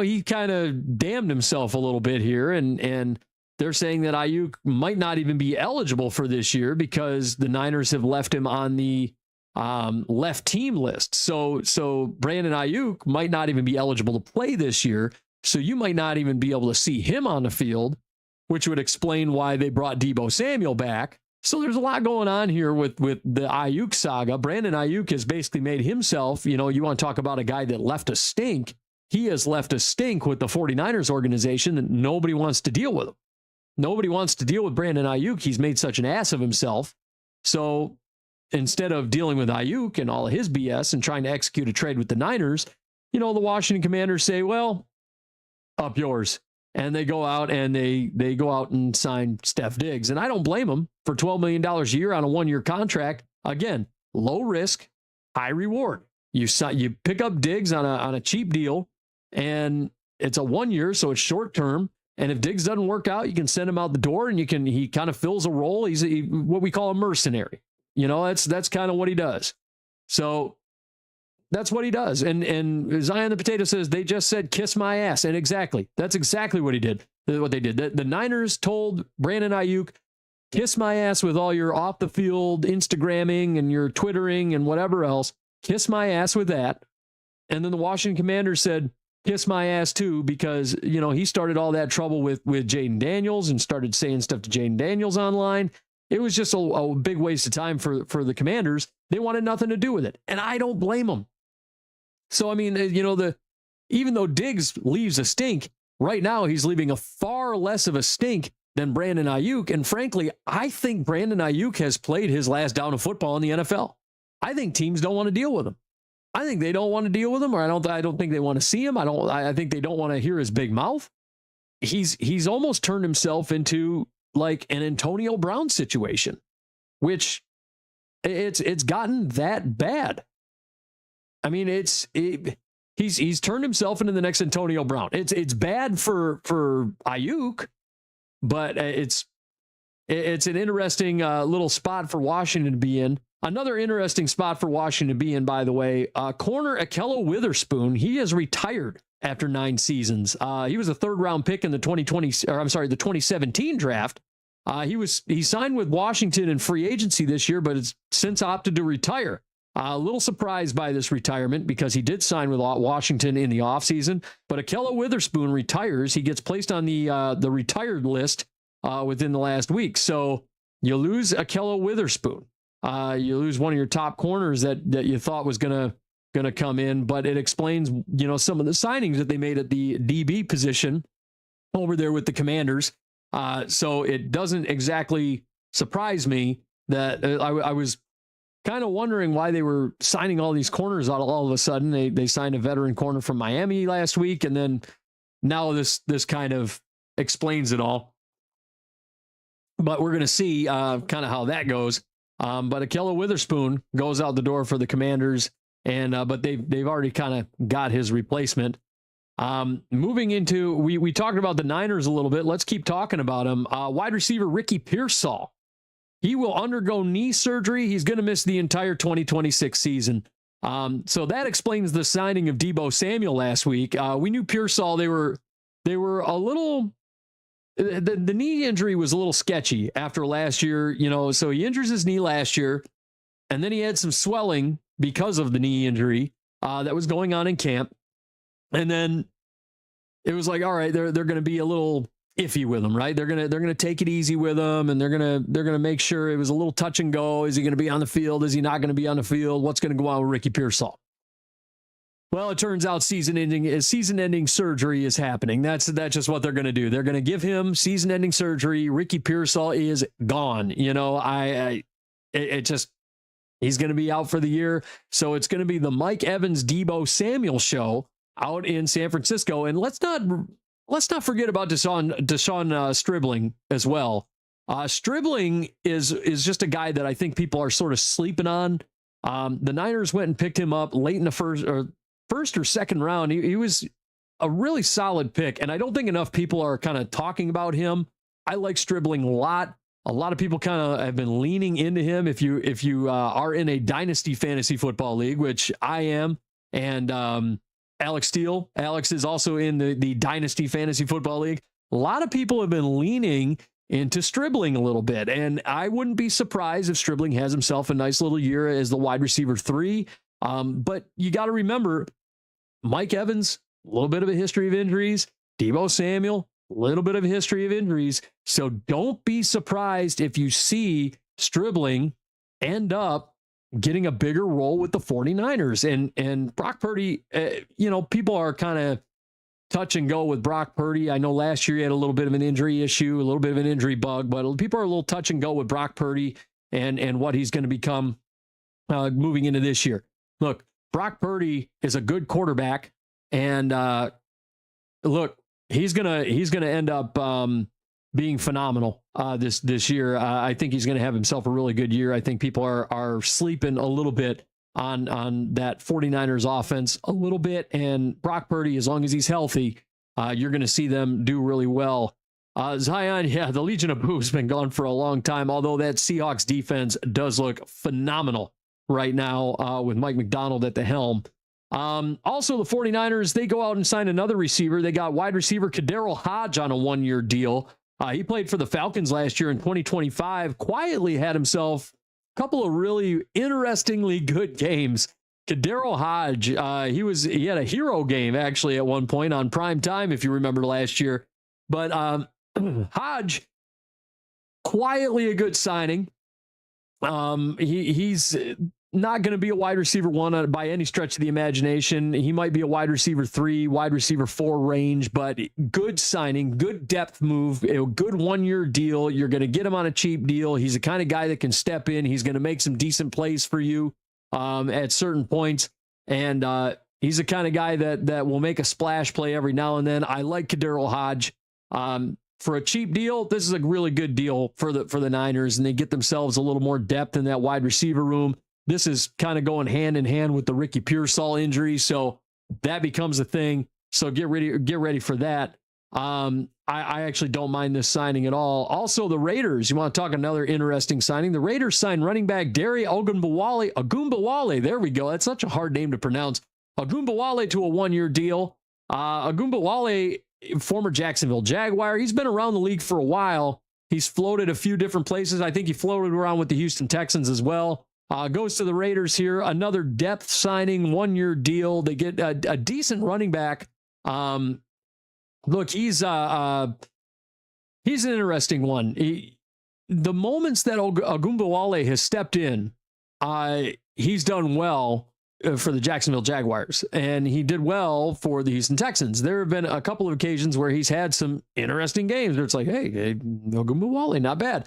he kind of damned himself a little bit here, and they're saying that Ayuk might not even be eligible for this year because the Niners have left him on the left team list. So Brandon Ayuk might not even be eligible to play this year. So you might not even be able to see him on the field, which would explain why they brought Deebo Samuel back. So there's a lot going on here with the Ayuk saga. Brandon Ayuk has basically made himself, you want to talk about a guy that left a stink. He has left a stink with the 49ers organization that nobody wants to deal with him. Nobody wants to deal with Brandon Ayuk. He's made such an ass of himself. So instead of dealing with Ayuk and all of his BS and trying to execute a trade with the Niners, the Washington Commanders say, well, up yours. And they go out and they go out and sign Steph Diggs. And I don't blame them for $12 million a year on a 1-year contract. Again, low risk, high reward. You pick up Diggs on a cheap deal, and it's a 1 year, so it's short term. And if Diggs doesn't work out, you can send him out the door, and he kind of fills a role. He's what we call a mercenary. That's kind of what he does. So that's what he does. And Zion the Potato says, they just said, kiss my ass. And that's exactly what they did. The Niners told Brandon Ayuk, kiss my ass with all your off the field Instagramming and your Twittering and whatever else. Kiss my ass with that. And then the Washington Commanders said, kiss my ass too, because, he started all that trouble with Jaden Daniels and started saying stuff to Jaden Daniels online. It was just a big waste of time for the Commanders. They wanted nothing to do with it. And I don't blame them. So, I mean, even though Diggs leaves a stink, right now he's leaving a far less of a stink than Brandon Ayuk. And frankly, I think Brandon Ayuk has played his last down of football in the NFL. I think teams don't want to deal with him. I think they don't want to deal with him, or I don't think they want to see him. I think they don't want to hear his big mouth. He's almost turned himself into like an Antonio Brown situation, which it's gotten that bad. I mean, he's turned himself into the next Antonio Brown. It's bad for Ayuk, but it's an interesting little spot for Washington to be in. Another interesting spot for Washington to be in, by the way, corner Ahkello Witherspoon. He has retired after 9 seasons. He was a 3rd-round pick in the 2017 draft. He signed with Washington in free agency this year, but has since opted to retire. A little surprised by this retirement because he did sign with Washington in the offseason. But Ahkello Witherspoon retires. He gets placed on the retired list within the last week. So you lose Ahkello Witherspoon. You lose one of your top corners that you thought was gonna come in, but it explains some of the signings that they made at the DB position over there with the Commanders. So it doesn't exactly surprise me that I was kind of wondering why they were signing all these corners out all of a sudden. They signed a veteran corner from Miami last week, and then now this kind of explains it all. But we're going to see kind of how that goes. But Ahkello Witherspoon goes out the door for the Commanders, and but they've already kind of got his replacement. Moving into, we talked about the Niners a little bit. Let's keep talking about him. Wide receiver Ricky Pearsall. He will undergo knee surgery. He's going to miss the entire 2026 season. So that explains the signing of Deebo Samuel last week. We knew Pearsall, they were a little, the knee injury was a little sketchy after last year, so he injures his knee last year, and then he had some swelling because of the knee injury that was going on in camp. And then it was like, all right, they're going to be a little iffy with him, right? They're going to take it easy with him, and they're going to make sure it was a little touch and go. Is he going to be on the field? Is he not going to be on the field? What's going to go on with Ricky Pearsall? Well, it turns out season-ending surgery is happening. That's just what they're going to do. They're going to give him season-ending surgery. Ricky Pearsall is gone. He's going to be out for the year. So it's going to be the Mike Evans, Deebo Samuel show out in San Francisco. And let's not forget about Deshaun Stribling as well. Stribling is just a guy that I think people are sort of sleeping on. The Niners went and picked him up late in the first or second round. He was a really solid pick, and I don't think enough people are kind of talking about him. I like Stribling a lot. A lot of people kind of have been leaning into him. If you are in a dynasty fantasy football league, which I am, and Alex is also in the Dynasty Fantasy Football League. A lot of people have been leaning into Stribling a little bit, and I wouldn't be surprised if Stribling has himself a nice little year as the wide receiver 3. But you got to remember, Mike Evans, a little bit of a history of injuries. Deebo Samuel, a little bit of a history of injuries. So don't be surprised if you see Stribling end up getting a bigger role with the 49ers. And Brock Purdy, people are kind of touch and go with Brock Purdy. I know last year he had a little bit of an injury issue, a little bit of an injury bug, but people are a little touch and go with Brock Purdy and what he's going to become moving into this year. Look, Brock Purdy is a good quarterback, and look, he's gonna end up being phenomenal this year. I think he's going to have himself a really good year. I think people are sleeping a little bit on that 49ers offense a little bit, and Brock Purdy, as long as he's healthy, you're going to see them do really well. Zion, the Legion of Boo's been gone for a long time, although that Seahawks defense does look phenomenal right now with Mike McDonald at the helm. Also, the 49ers, they go out and sign another receiver. They got wide receiver Kadarius Hodge on a 1-year deal. He played for the Falcons last year in 2025, quietly had himself a couple of really interestingly good games. Kadarius Hodge, he had a hero game actually at one point on prime time, if you remember last year. But Hodge, quietly a good signing. He's not going to be a wide receiver 1 by any stretch of the imagination. He might be a wide receiver 3, wide receiver 4 range, but good signing, good depth move, a good 1-year deal. You're going to get him on a cheap deal. He's the kind of guy that can step in. He's going to make some decent plays for you at certain points. And he's the kind of guy that will make a splash play every now and then. I like Kadarius Hodge. For a cheap deal, this is a really good deal for the Niners, and they get themselves a little more depth in that wide receiver room. This is kind of going hand in hand with the Ricky Pearsall injury, so that becomes a thing. So get ready for that. I actually don't mind this signing at all. Also, the Raiders, you want to talk another interesting signing. The Raiders signed running back Dare Ogunbowale. There we go. That's such a hard name to pronounce. Ogunbowale to a 1-year deal. Ogunbowale, former Jacksonville Jaguar. He's been around the league for a while. He's floated a few different places. I think he floated around with the Houston Texans as well. Goes to the Raiders here. Another depth signing, 1-year deal. They get a decent running back. Look, he's an interesting one. The moments that Ogunbowale has stepped in, he's done well for the Jacksonville Jaguars, and he did well for the Houston Texans. There have been a couple of occasions where he's had some interesting games where it's like, hey, Ogunbowale, not bad.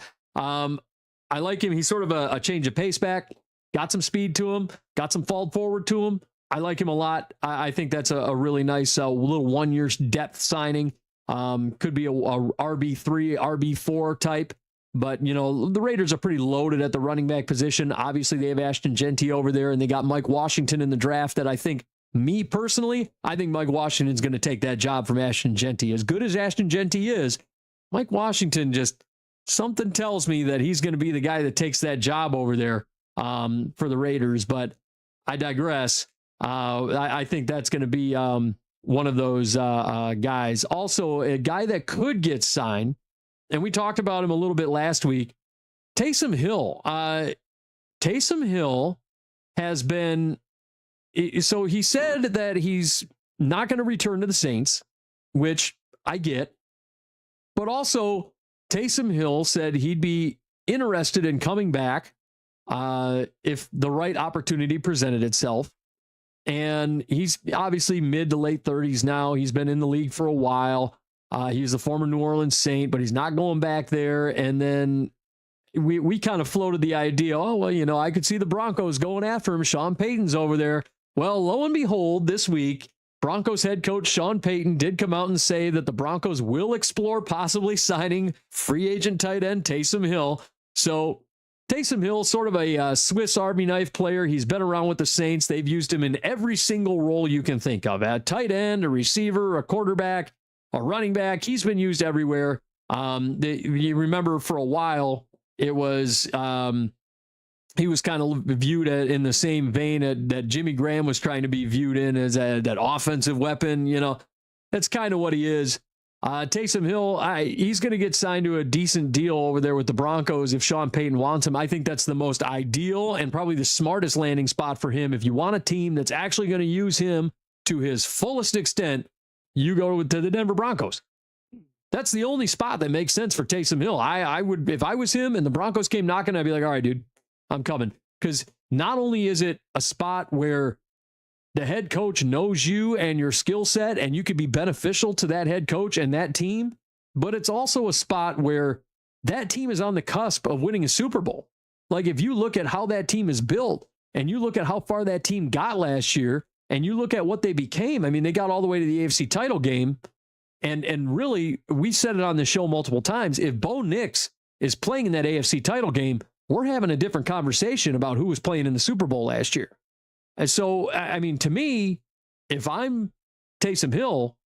I like him. He's sort of a change of pace back, got some speed to him, got some fall forward to him. I like him a lot. I think that's a really nice little 1-year depth signing. Could be a RB3, RB4 type. But, the Raiders are pretty loaded at the running back position. Obviously, they have Ashton Genty over there, and they got Mike Washington in the draft that I think Me personally, I think Mike Washington's going to take that job from Ashton Genty. As good as Ashton Genty is, Mike Washington just, something tells me that he's going to be the guy that takes that job over there for the Raiders. But I digress. I think that's going to be one of those guys. Also, a guy that could get signed, and we talked about him a little bit last week, Taysom Hill. Taysom Hill has been, so he said that he's not going to return to the Saints, which I get. But also, Taysom Hill said he'd be interested in coming back if the right opportunity presented itself. And he's obviously mid to late 30s now. He's been in the league for a while. He's a former New Orleans Saint, but he's not going back there. And then we kind of floated the idea, oh, well, I could see the Broncos going after him. Sean Payton's over there. Well, lo and behold, this week, Broncos head coach Sean Payton did come out and say that the Broncos will explore possibly signing free agent tight end Taysom Hill. So Taysom Hill, sort of a Swiss Army knife player. He's been around with the Saints. They've used him in every single role you can think of. A tight end, a receiver, a quarterback, a running back. He's been used everywhere. You remember for a while, it was he was kind of viewed in the same vein that Jimmy Graham was trying to be viewed in as that offensive weapon. That's kind of what he is. Taysom Hill, he's going to get signed to a decent deal over there with the Broncos if Sean Payton wants him. I think that's the most ideal and probably the smartest landing spot for him. If you want a team that's actually going to use him to his fullest extent, you go to the Denver Broncos. That's the only spot that makes sense for Taysom Hill. I would, if I was him and the Broncos came knocking, I'd be like, all right, dude, I'm coming. Because not only is it a spot where the head coach knows you and your skill set and you could be beneficial to that head coach and that team, but it's also a spot where that team is on the cusp of winning a Super Bowl. Like if you look at how that team is built and you look at how far that team got last year and you look at what they became, I mean, they got all the way to the AFC title game. And really, we said it on the show multiple times. If Bo Nix is playing in that AFC title game, we're having a different conversation about who was playing in the Super Bowl last year. And so, I mean, to me, if I'm Taysom Hill,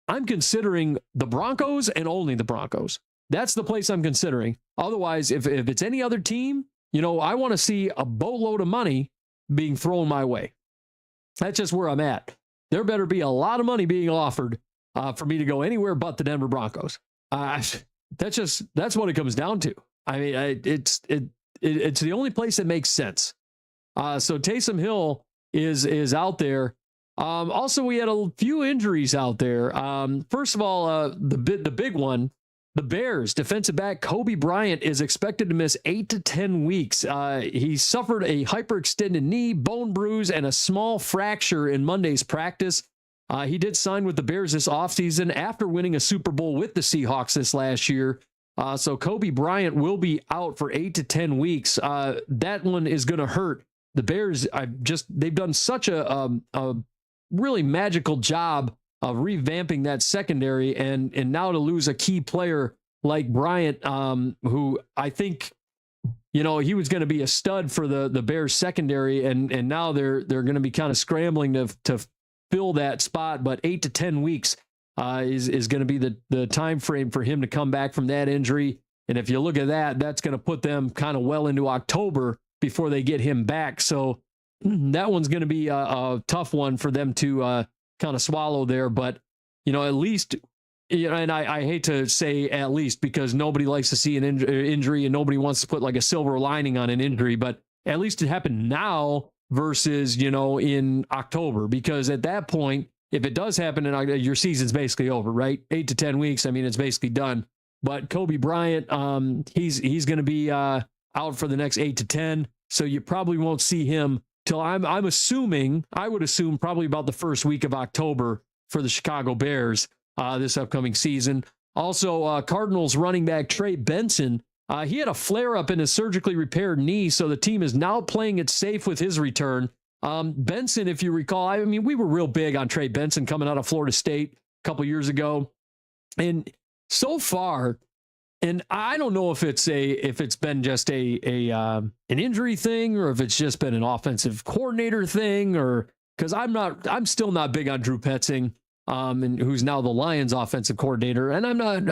I'm considering the Broncos and only the Broncos. That's the place I'm considering. Otherwise, if it's any other team, I want to see a boatload of money being thrown my way. That's just where I'm at. There better be a lot of money being offered for me to go anywhere but the Denver Broncos. That's what it comes down to. I mean, it's the only place that makes sense. So Taysom Hill is out there. Also, we had a few injuries out there. First of all, the big one, the Bears defensive back Kobe Bryant is expected to miss 8 to 10 weeks. He suffered a hyperextended knee, bone bruise, and a small fracture in Monday's practice. He did sign with the Bears this offseason after winning a Super Bowl with the Seahawks this last year. So Kobe Bryant will be out for 8 to 10 weeks. That one is going to hurt. The Bears, they've done such a really magical job of revamping that secondary, and now to lose a key player like Bryant, who I think, he was going to be a stud for the Bears secondary, and now they're going to be kind of scrambling to fill that spot. But 8 to 10 weeks is going to be the time frame for him to come back from that injury. And if you look at that, that's going to put them kind of well into October before they get him back. So that one's going to be a tough one for them to kind of swallow there. But, at least, and I hate to say at least because nobody likes to see an injury and nobody wants to put like a silver lining on an injury, but at least it happened now versus, in October, because at that point, if it does happen in your season's basically over, right? 8 to 10 weeks. I mean, it's basically done. But Kobe Bryant, he's going to be out for the next 8 to 10. So you probably won't see him till I would assume probably about the first week of October for the Chicago Bears this upcoming season. Also, Cardinals running back Trey Benson, he had a flare-up in his surgically repaired knee, so the team is now playing it safe with his return. Benson, if you recall, I mean, we were real big on Trey Benson coming out of Florida State a couple years ago. And so far, and I don't know if it's been just an injury thing or if it's just been an offensive coordinator thing or because I'm still not big on Drew Petzing, and who's now the Lions offensive coordinator. And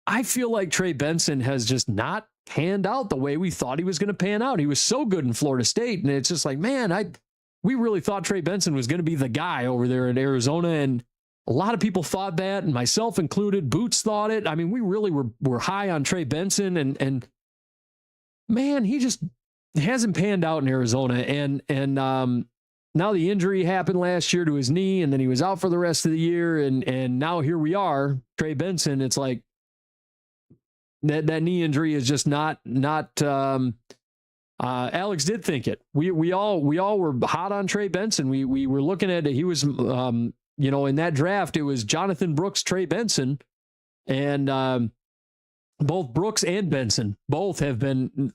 I feel like Trey Benson has just not panned out the way we thought he was going to pan out. He was so good in Florida State, and it's just like, man, we really thought Trey Benson was going to be the guy over there in Arizona, and a lot of people thought that, and myself included. Boots thought it. I mean, we really were high on Trey Benson, and man, he just hasn't panned out in Arizona. And now the injury happened last year to his knee, and then he was out for the rest of the year, and now here we are, Trey Benson. It's like that knee injury is just not. Alex did think it. We all were hot on Trey Benson. We were looking at it. He was in that draft, it was Jonathan Brooks, Trey Benson, and both Brooks and Benson both have been,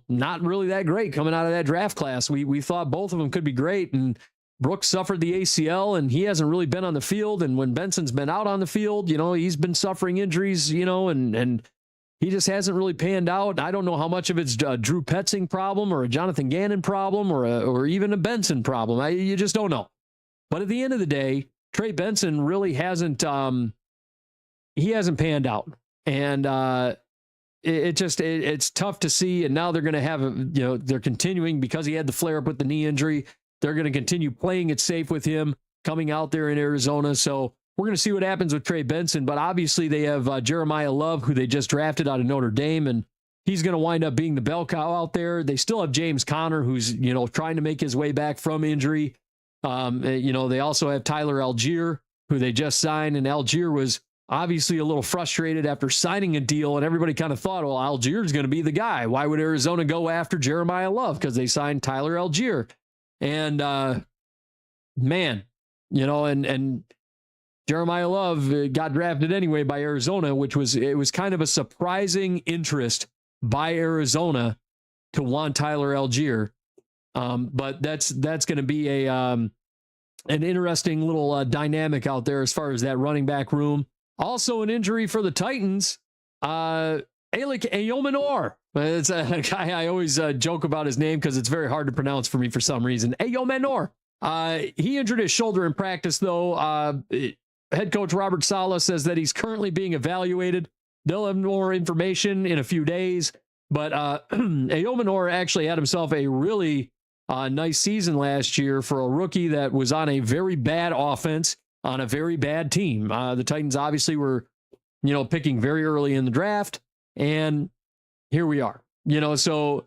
not really that great coming out of that draft class. We thought both of them could be great, and Brooks suffered the ACL, and he hasn't really been on the field. And when Benson's been out on the field, he's been suffering injuries, and he just hasn't really panned out. I don't know how much of it's a Drew Petzing problem or a Jonathan Gannon problem or even a Benson problem. You just don't know. But at the end of the day, Trey Benson really hasn't panned out. And it's tough to see. And now they're going to have, they're continuing, because he had the flare up with the knee injury. They're going to continue playing it safe with him coming out there in Arizona. So we're going to see what happens with Trey Benson. But obviously they have Jeremiah Love, who they just drafted out of Notre Dame, and he's going to wind up being the bell cow out there. They still have James Conner, who's, trying to make his way back from injury. They also have Tyler Algier, who they just signed, and Algier was obviously a little frustrated after signing a deal, and everybody kind of thought, well, Algier is going to be the guy. Why would Arizona go after Jeremiah Love? Because they signed Tyler Algier. And and Jeremiah Love got drafted anyway by Arizona, which was kind of a surprising interest by Arizona to want Tyler Algier. But that's going to be an interesting little dynamic out there as far as that running back room. Also an injury for the Titans, Alec Ayomanor. It's a guy I always joke about his name because it's very hard to pronounce for me for some reason. Ayomanor. He injured his shoulder in practice, though. Head coach Robert Saleh says that he's currently being evaluated. They'll have more information in a few days. But Ayomanor actually had himself a really nice season last year for a rookie that was on a very bad offense on a very bad team. The Titans obviously were, picking very early in the draft, and here we are. So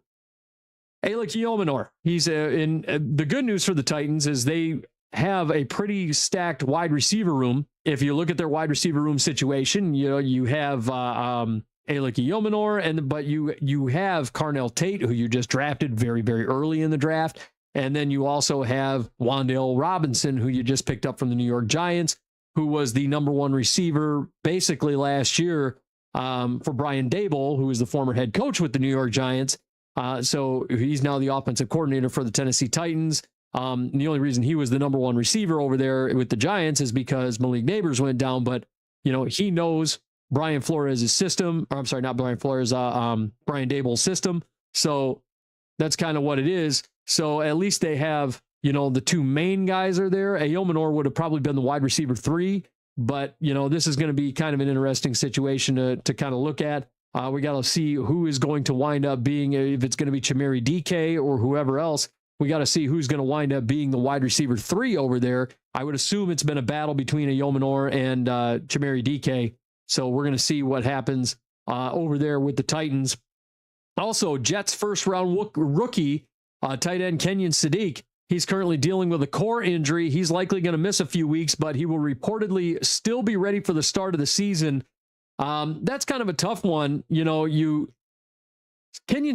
Alec Ayomanor, he's in the good news for the Titans is they have a pretty stacked wide receiver room. If you look at their wide receiver room situation, you have Alec Ayomanor, but you have Carnell Tate, who you just drafted very, very early in the draft. And then you also have Wan'Dale Robinson, who you just picked up from the New York Giants, who was the number one receiver basically last year for Brian Daboll, who was the former head coach with the New York Giants. So he's now the offensive coordinator for the Tennessee Titans. The only reason he was the number one receiver over there with the Giants is because Malik Neighbors went down. But, he knows Brian Flores' system. Or I'm sorry, not Brian Flores, Brian Daboll's system. So that's kind of what it is. So at least they have, the two main guys are there. Ayomanor would have probably been the wide receiver 3, but this is going to be kind of an interesting situation to kind of look at. We got to see who is going to wind up being, if it's going to be Chimere DK or whoever else. We got to see who's going to wind up being the wide receiver 3 over there. I would assume it's been a battle between Ayomanor and Chimere DK. So we're going to see what happens over there with the Titans. Also, Jets first round rookie, tight end Kenyon Sadiq. He's currently dealing with a core injury. He's likely going to miss a few weeks, but he will reportedly still be ready for the start of the season. That's kind of a tough one. Kenyon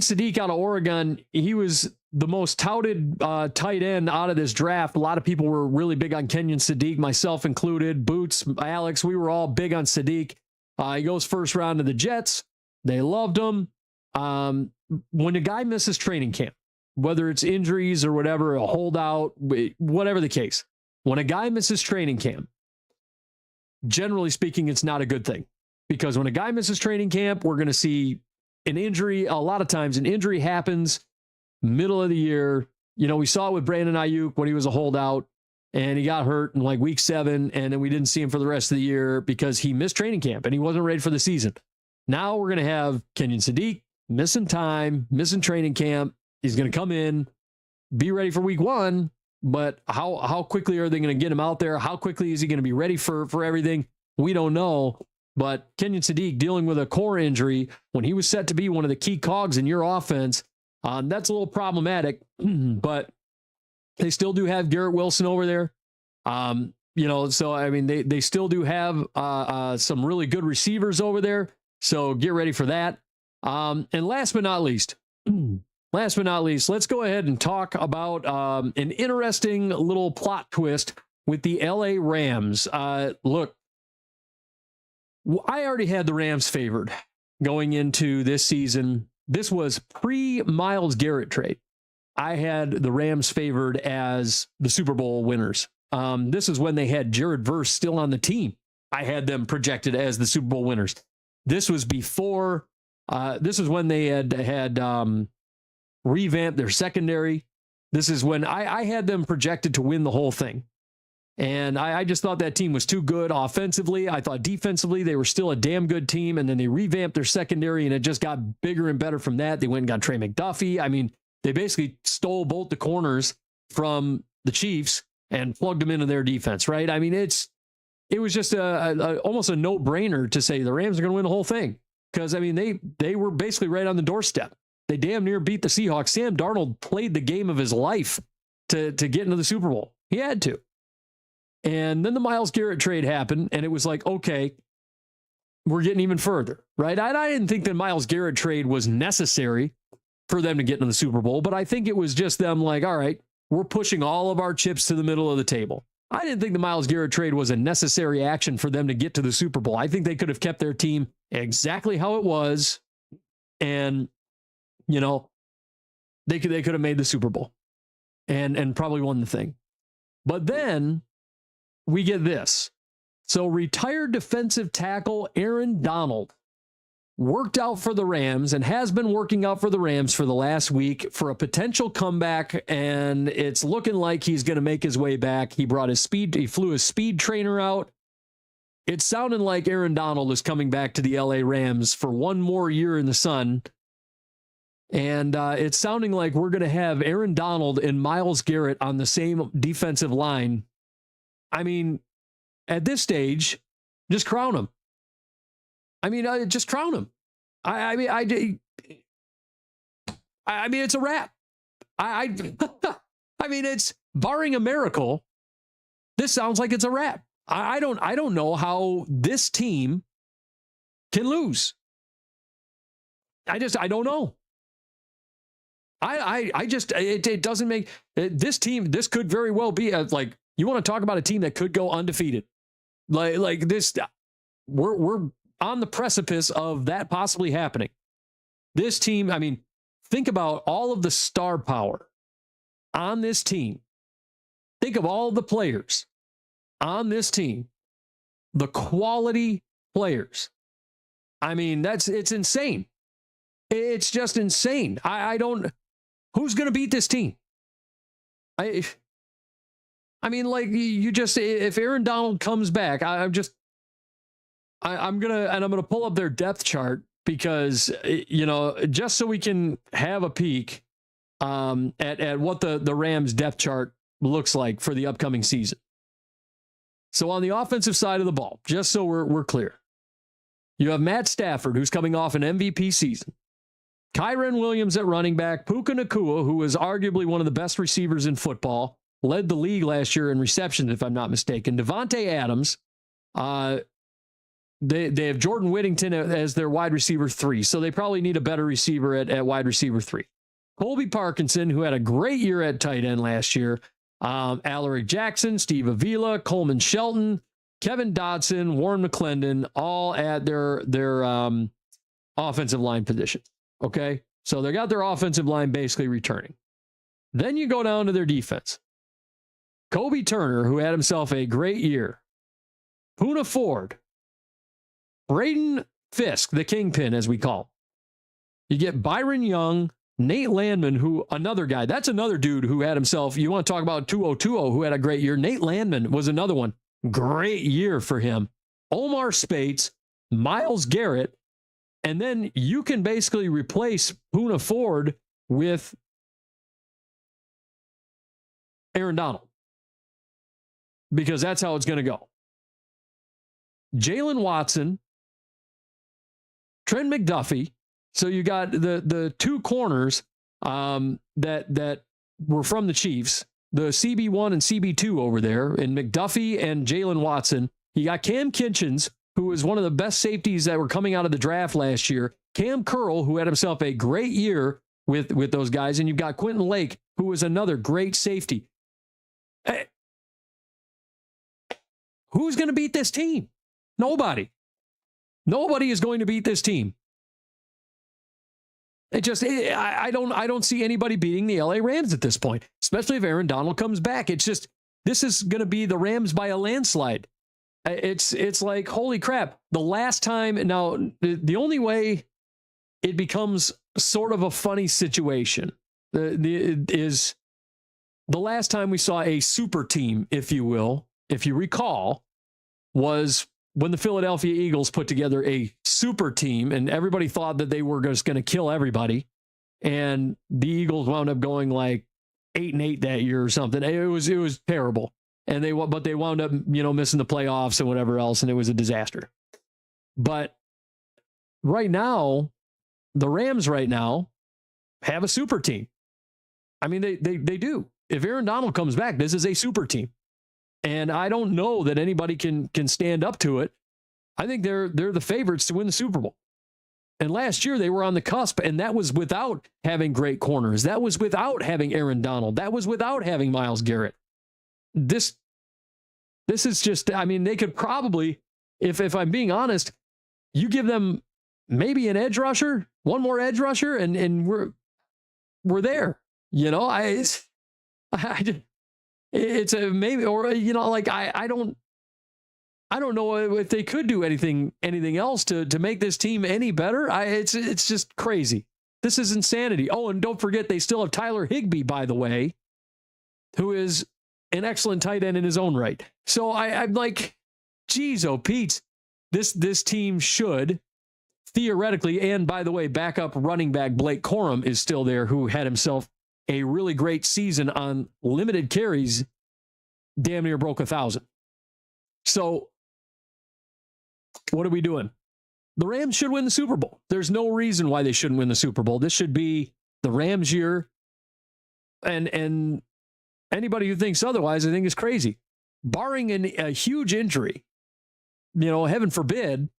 Sadiq out of Oregon, he was the most touted tight end out of this draft. A lot of people were really big on Kenyon Sadiq, myself included. Boots, Alex, we were all big on Sadiq. He goes first round to the Jets. They loved him. When a guy misses training camp, whether it's injuries or whatever, a holdout, whatever the case, when a guy misses training camp, generally speaking, it's not a good thing. Because when a guy misses training camp, we're going to see an injury. A lot of times an injury happens middle of the year, we saw it with Brandon Ayuk when he was a holdout and he got hurt in like week 7. And then we didn't see him for the rest of the year because he missed training camp and he wasn't ready for the season. Now we're going to have Kenyon Sadiq missing time, missing training camp. He's going to come in, be ready for week 1. But how quickly are they going to get him out there? How quickly is he going to be ready for everything? We don't know. But Kenyon Sadiq dealing with a core injury when he was set to be one of the key cogs in your offense, that's a little problematic. But they still do have Garrett Wilson over there. So, I mean, they still do have some really good receivers over there. So get ready for that. And last but not least, let's go ahead and talk about an interesting little plot twist with the LA Rams. Look, I already had the Rams favored going into this season. This was pre-Myles Garrett trade. I had the Rams favored as the Super Bowl winners. This is when they had Jared Verse still on the team. I had them projected as the Super Bowl winners. This was before. This is when they had revamped their secondary. This is when I had them projected to win the whole thing. And I just thought that team was too good offensively. I thought defensively they were still a damn good team. And then they revamped their secondary and it just got bigger and better from that. They went and got Trey McDuffie. I mean, they basically stole both the corners from the Chiefs and plugged them into their defense, right? I mean, it was just almost a no-brainer to say the Rams are going to win the whole thing. Because, I mean, they were basically right on the doorstep. They damn near beat the Seahawks. Sam Darnold played the game of his life to get into the Super Bowl. He had to. And then the Myles Garrett trade happened, and it was like, okay, we're getting even further, right? I didn't think the Myles Garrett trade was necessary for them to get into the Super Bowl, but I think it was just them like, all right, we're pushing all of our chips to the middle of the table. I didn't think the Myles Garrett trade was a necessary action for them to get to the Super Bowl. I think they could have kept their team exactly how it was, and they could have made the Super Bowl and probably won the thing. But then we get this. So retired defensive tackle Aaron Donald worked out for the Rams and has been working out for the Rams for the last week for a potential comeback, and it's looking like he's going to make his way back. He flew his speed trainer out. It's sounding like Aaron Donald is coming back to the LA Rams for one more year in the sun. And it's sounding like we're going to have Aaron Donald and Myles Garrett on the same defensive line. I mean, at this stage, just crown him. I mean, just crown him. I mean, it's a wrap. I mean, it's barring a miracle. This sounds like it's a wrap. I don't know how this team can lose. I don't know. It doesn't make this team. This could very well be like, you want to talk about a team that could go undefeated, like this. We're on the precipice of that possibly happening. This team, I mean, think about all of the star power on this team. Think of all the players on this team, the quality players. I mean, it's insane. It's just insane. Who's going to beat this team? I mean, like if Aaron Donald comes back, I'm gonna pull up their depth chart because just so we can have a peek at what the Rams depth chart looks like for the upcoming season. So on the offensive side of the ball, just so we're clear, you have Matt Stafford, who's coming off an MVP season. Kyren Williams at running back, Puka Nacua, who is arguably one of the best receivers in football, led the league last year in receptions, if I'm not mistaken. Devontae Adams, they have Jordan Whittington as their wide receiver 3, so they probably need a better receiver at wide receiver 3. Colby Parkinson, who had a great year at tight end last year, Alaric Jackson, Steve Avila, Coleman Shelton, Kevin Dodson, Warren McClendon, all at their offensive line position. Okay, so they got their offensive line basically returning. Then you go down to their defense. Kobe Turner, who had himself a great year. Poona Ford. Braden Fisk, the kingpin, as we call him. You get Byron Young, Nate Landman, who another guy, that's another dude who had himself, you want to talk about 2020 who had a great year. Nate Landman was another one. Great year for him. Omar Spates, Myles Garrett, and then you can basically replace Poona Ford with Aaron Donald, because that's how it's going to go. Jalen Watson, Trent McDuffie. So you got the two corners that were from the Chiefs, the CB1 and CB2 over there, in McDuffie and Jalen Watson. You got Cam Kinchins, who was one of the best safeties that were coming out of the draft last year. Cam Curl, who had himself a great year with those guys. And you've got Quentin Lake, who was another great safety. Hey, who's going to beat this team? Nobody. Nobody is going to beat this team. I don't see anybody beating the LA Rams at this point, especially if Aaron Donald comes back. It's just, this is going to be the Rams by a landslide. It's like, holy crap. The last time, now, the only way it becomes sort of a funny situation is the last time we saw a super team, if you will, if you recall, was when the Philadelphia Eagles put together a super team and everybody thought that they were just going to kill everybody. And the Eagles wound up going like 8-8 that year or something. It was terrible. And they wound up, missing the playoffs and whatever else. And it was a disaster. But right now, the Rams right now have a super team. I mean, they do. If Aaron Donald comes back, this is a super team. And I don't know that anybody can stand up to it. I think they're the favorites to win the Super Bowl. And last year they were on the cusp, and that was without having great corners. That was without having Aaron Donald. That was without having Myles Garrett. This is just, I mean, they could probably, if I'm being honest, you give them maybe an edge rusher, one more edge rusher, and we're there. It's a maybe, or I don't know if they could do anything else to make this team any better. It's just crazy. This is insanity. Oh, and don't forget they still have Tyler Higbee, by the way, who is an excellent tight end in his own right. So I'm like, geez, oh Pete, this team should theoretically, and by the way, backup running back Blake Corum is still there, who had himself a really great season on limited carries, damn near broke 1,000. So what are we doing? The Rams should win the Super Bowl. There's no reason why they shouldn't win the Super Bowl. This should be the Rams year. And anybody who thinks otherwise, I think is crazy. Barring a huge injury, heaven forbid,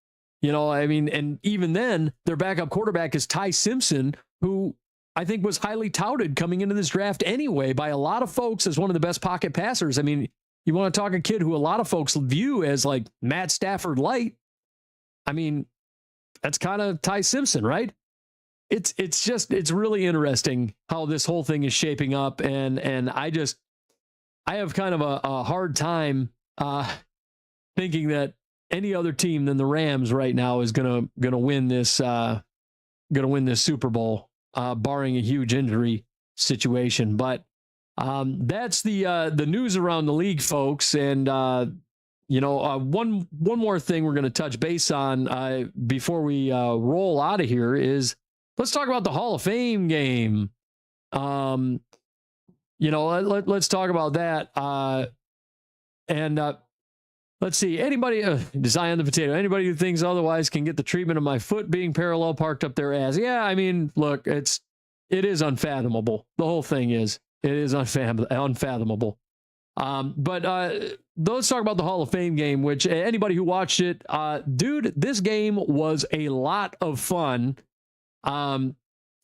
and even then, their backup quarterback is Ty Simpson, who I think was highly touted coming into this draft anyway by a lot of folks as one of the best pocket passers. I mean, you want to talk a kid who a lot of folks view as like Matt Stafford light. I mean, that's kind of Ty Simpson, right? It's really interesting how this whole thing is shaping up. And I have kind of a hard time thinking that any other team than the Rams right now is gonna win this Super Bowl. Barring a huge injury situation. But that's the news around the league, folks. And, one more thing we're going to touch base on before we roll out of here is let's talk about the Hall of Fame game. Let's talk about that. Let's see. Anybody, Zion the Potato, anybody who thinks otherwise can get the treatment of my foot being parallel parked up their ass. Yeah, I mean, look, it is unfathomable. The whole thing is. It is unfathomable. But let's talk about the Hall of Fame game, which anybody who watched it, dude, this game was a lot of fun. I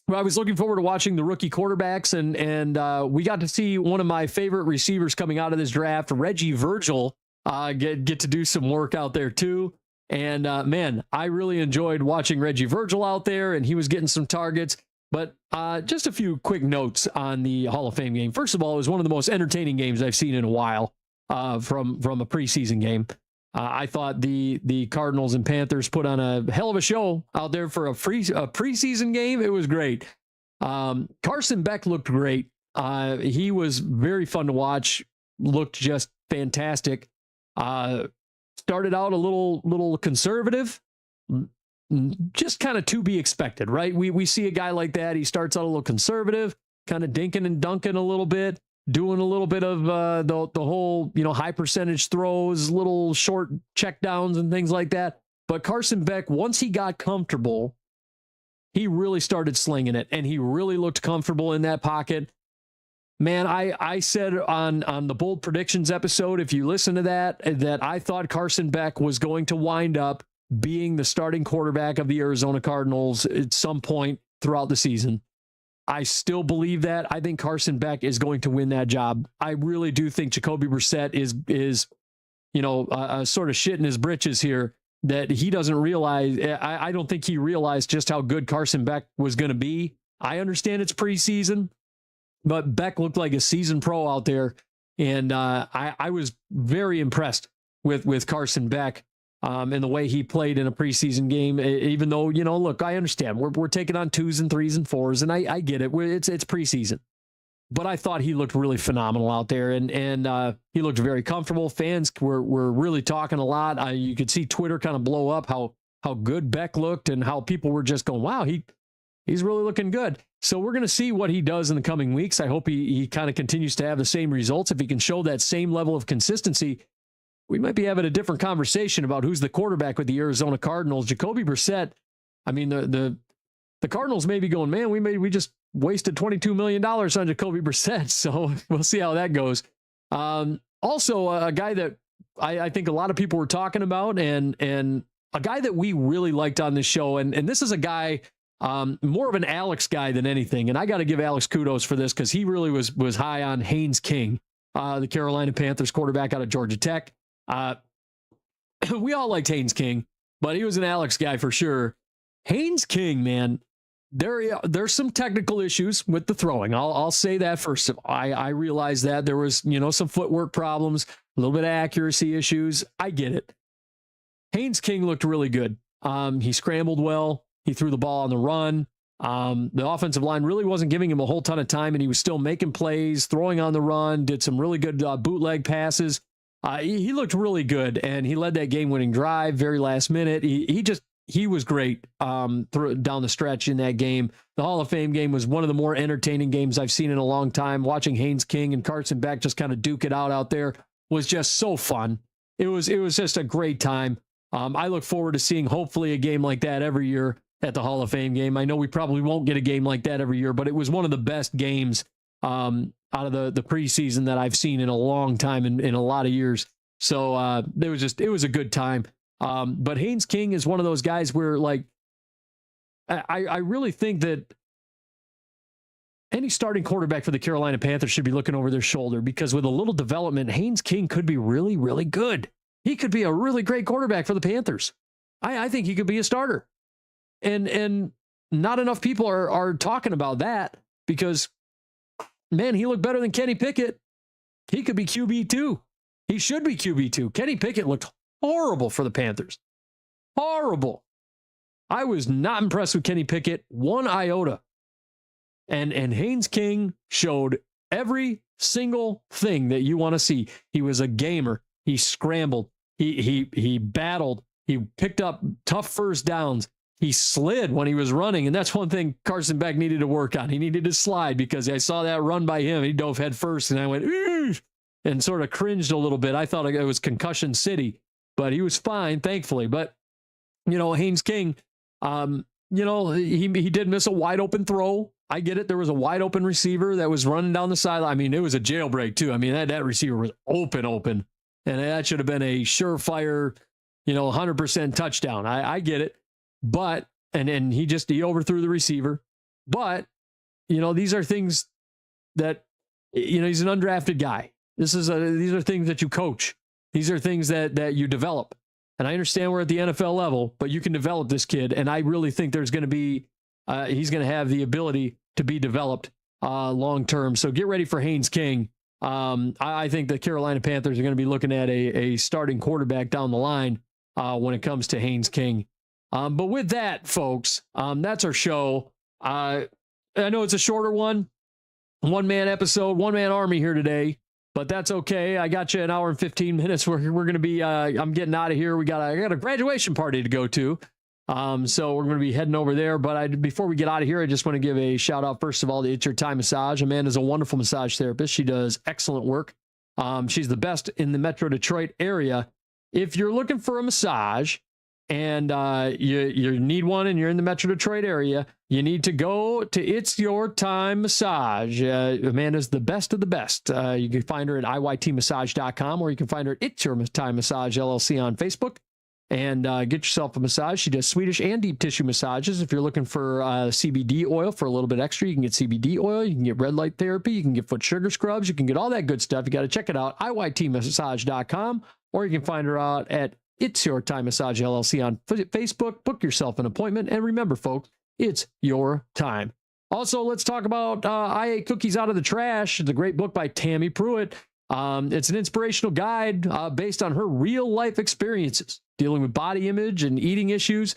was looking forward to watching the rookie quarterbacks, and we got to see one of my favorite receivers coming out of this draft, Reggie Virgil, get to do some work out there too. And man, I really enjoyed watching Reggie Virgil out there, and he was getting some targets. But just a few quick notes on the Hall of Fame game. First of all, it was one of the most entertaining games I've seen in a while from a preseason game. I thought the Cardinals and Panthers put on a hell of a show out there for a preseason game. It was great. Carson Beck looked great. He was very fun to watch. Looked just fantastic. Started out a little conservative, just kind of to be expected, right? We see a guy like that. He starts out a little conservative, kind of dinking and dunking a little bit, doing a little bit of the whole, high percentage throws, little short check downs and things like that. But Carson Beck, once he got comfortable, he really started slinging it, and he really looked comfortable in that pocket. Man, I said on the Bold Predictions episode, if you listen to that I thought Carson Beck was going to wind up being the starting quarterback of the Arizona Cardinals at some point throughout the season. I still believe that. I think Carson Beck is going to win that job. I really do think Jacoby Brissett is sort of shitting his britches here, that he doesn't realize. I don't think he realized just how good Carson Beck was going to be. I understand it's preseason, but Beck looked like a seasoned pro out there, and I was very impressed with Carson Beck and the way he played in a preseason game. Even though, look, I understand we're taking on 2s and 3s and 4s, and I get it. It's preseason, but I thought he looked really phenomenal out there, and he looked very comfortable. Fans were really talking a lot. You could see Twitter kind of blow up how good Beck looked, and how people were just going, wow, he's really looking good. So we're going to see what he does in the coming weeks. I hope he kind of continues to have the same results. If he can show that same level of consistency, we might be having a different conversation about who's the quarterback with the Arizona Cardinals. Jacoby Brissett, I mean, the Cardinals may be going, man, we just wasted $22 million on Jacoby Brissett. So we'll see how that goes. Also, a guy that I think a lot of people were talking about, and a guy that we really liked on this show, and this is a guy, more of an Alex guy than anything. And I got to give Alex kudos for this, because he really was high on Haynes King, the Carolina Panthers quarterback out of Georgia Tech. We all liked Haynes King, but he was an Alex guy for sure. Haynes King, man, there's some technical issues with the throwing. I'll say that first. I realize that there was, some footwork problems, a little bit of accuracy issues. I get it. Haynes King looked really good. He scrambled well. He threw the ball on the run. The offensive line really wasn't giving him a whole ton of time, and he was still making plays, throwing on the run, did some really good bootleg passes. He looked really good, and he led that game-winning drive very last minute. He was great down the stretch in that game. The Hall of Fame game was one of the more entertaining games I've seen in a long time. Watching Haynes King and Carson Beck just kind of duke it out there was just so fun. It was just a great time. I look forward to seeing hopefully a game like that every year at the Hall of Fame game. I know we probably won't get a game like that every year, but it was one of the best games out of the preseason that I've seen in a long time, in a lot of years. So it was a good time. But Haynes King is one of those guys where, like, I really think that any starting quarterback for the Carolina Panthers should be looking over their shoulder, because with a little development, Haynes King could be really, really good. He could be a really great quarterback for the Panthers. I think he could be a starter. And not enough people are talking about that, because, man, he looked better than Kenny Pickett. He could be QB2. He should be QB2. Kenny Pickett looked horrible for the Panthers. Horrible. I was not impressed with Kenny Pickett one iota. And Haynes King showed every single thing that you want to see. He was a gamer. He scrambled. He battled. He picked up tough first downs. He slid when he was running, and that's one thing Carson Beck needed to work on. He needed to slide, because I saw that run by him. He dove head first, and I went, "Eesh," and sort of cringed a little bit. I thought it was concussion city, but he was fine, thankfully. But, Haynes King, he did miss a wide open throw. I get it. There was a wide open receiver that was running down the sideline. I mean, it was a jailbreak too. I mean, that receiver was open, and that should have been a surefire, 100% touchdown. I get it. But, and he overthrew the receiver. But, these are things that, he's an undrafted guy. These are things that you coach. These are things that you develop. And I understand we're at the NFL level, but you can develop this kid. And I really think there's going to be, he's going to have the ability to be developed long term. So get ready for Haynes King. I think the Carolina Panthers are going to be looking at a starting quarterback down the line when it comes to Haynes King. But with that, folks, that's our show. I know it's a shorter one. One-man episode, one-man army here today, but that's okay. I got you an hour and 15 minutes. We're going to be, I'm getting out of here. I got a graduation party to go to. So we're going to be heading over there. But before we get out of here, I just want to give a shout out, first of all, to It's Your Time Massage. Amanda's a wonderful massage therapist. She does excellent work. She's the best in the Metro Detroit area. If you're looking for a massage and you need one and you're in the Metro Detroit area, you need to go to It's Your Time Massage. Amanda's the best of the best. You can find her at iytmassage.com, or you can find her at It's Your Time Massage LLC on Facebook, and get yourself a massage. She does Swedish and deep tissue massages. If you're looking for CBD oil for a little bit extra, you can get CBD oil. You can get red light therapy. You can get foot sugar scrubs. You can get all that good stuff. You got to check it out, iytmassage.com, or you can find her out at It's Your Time Massage LLC on Facebook. Book yourself an appointment. And remember, folks, it's your time. Also, let's talk about I Ate Cookies Out of the Trash. It's a great book by Tammy Pruitt. It's an inspirational guide based on her real life experiences dealing with body image and eating issues.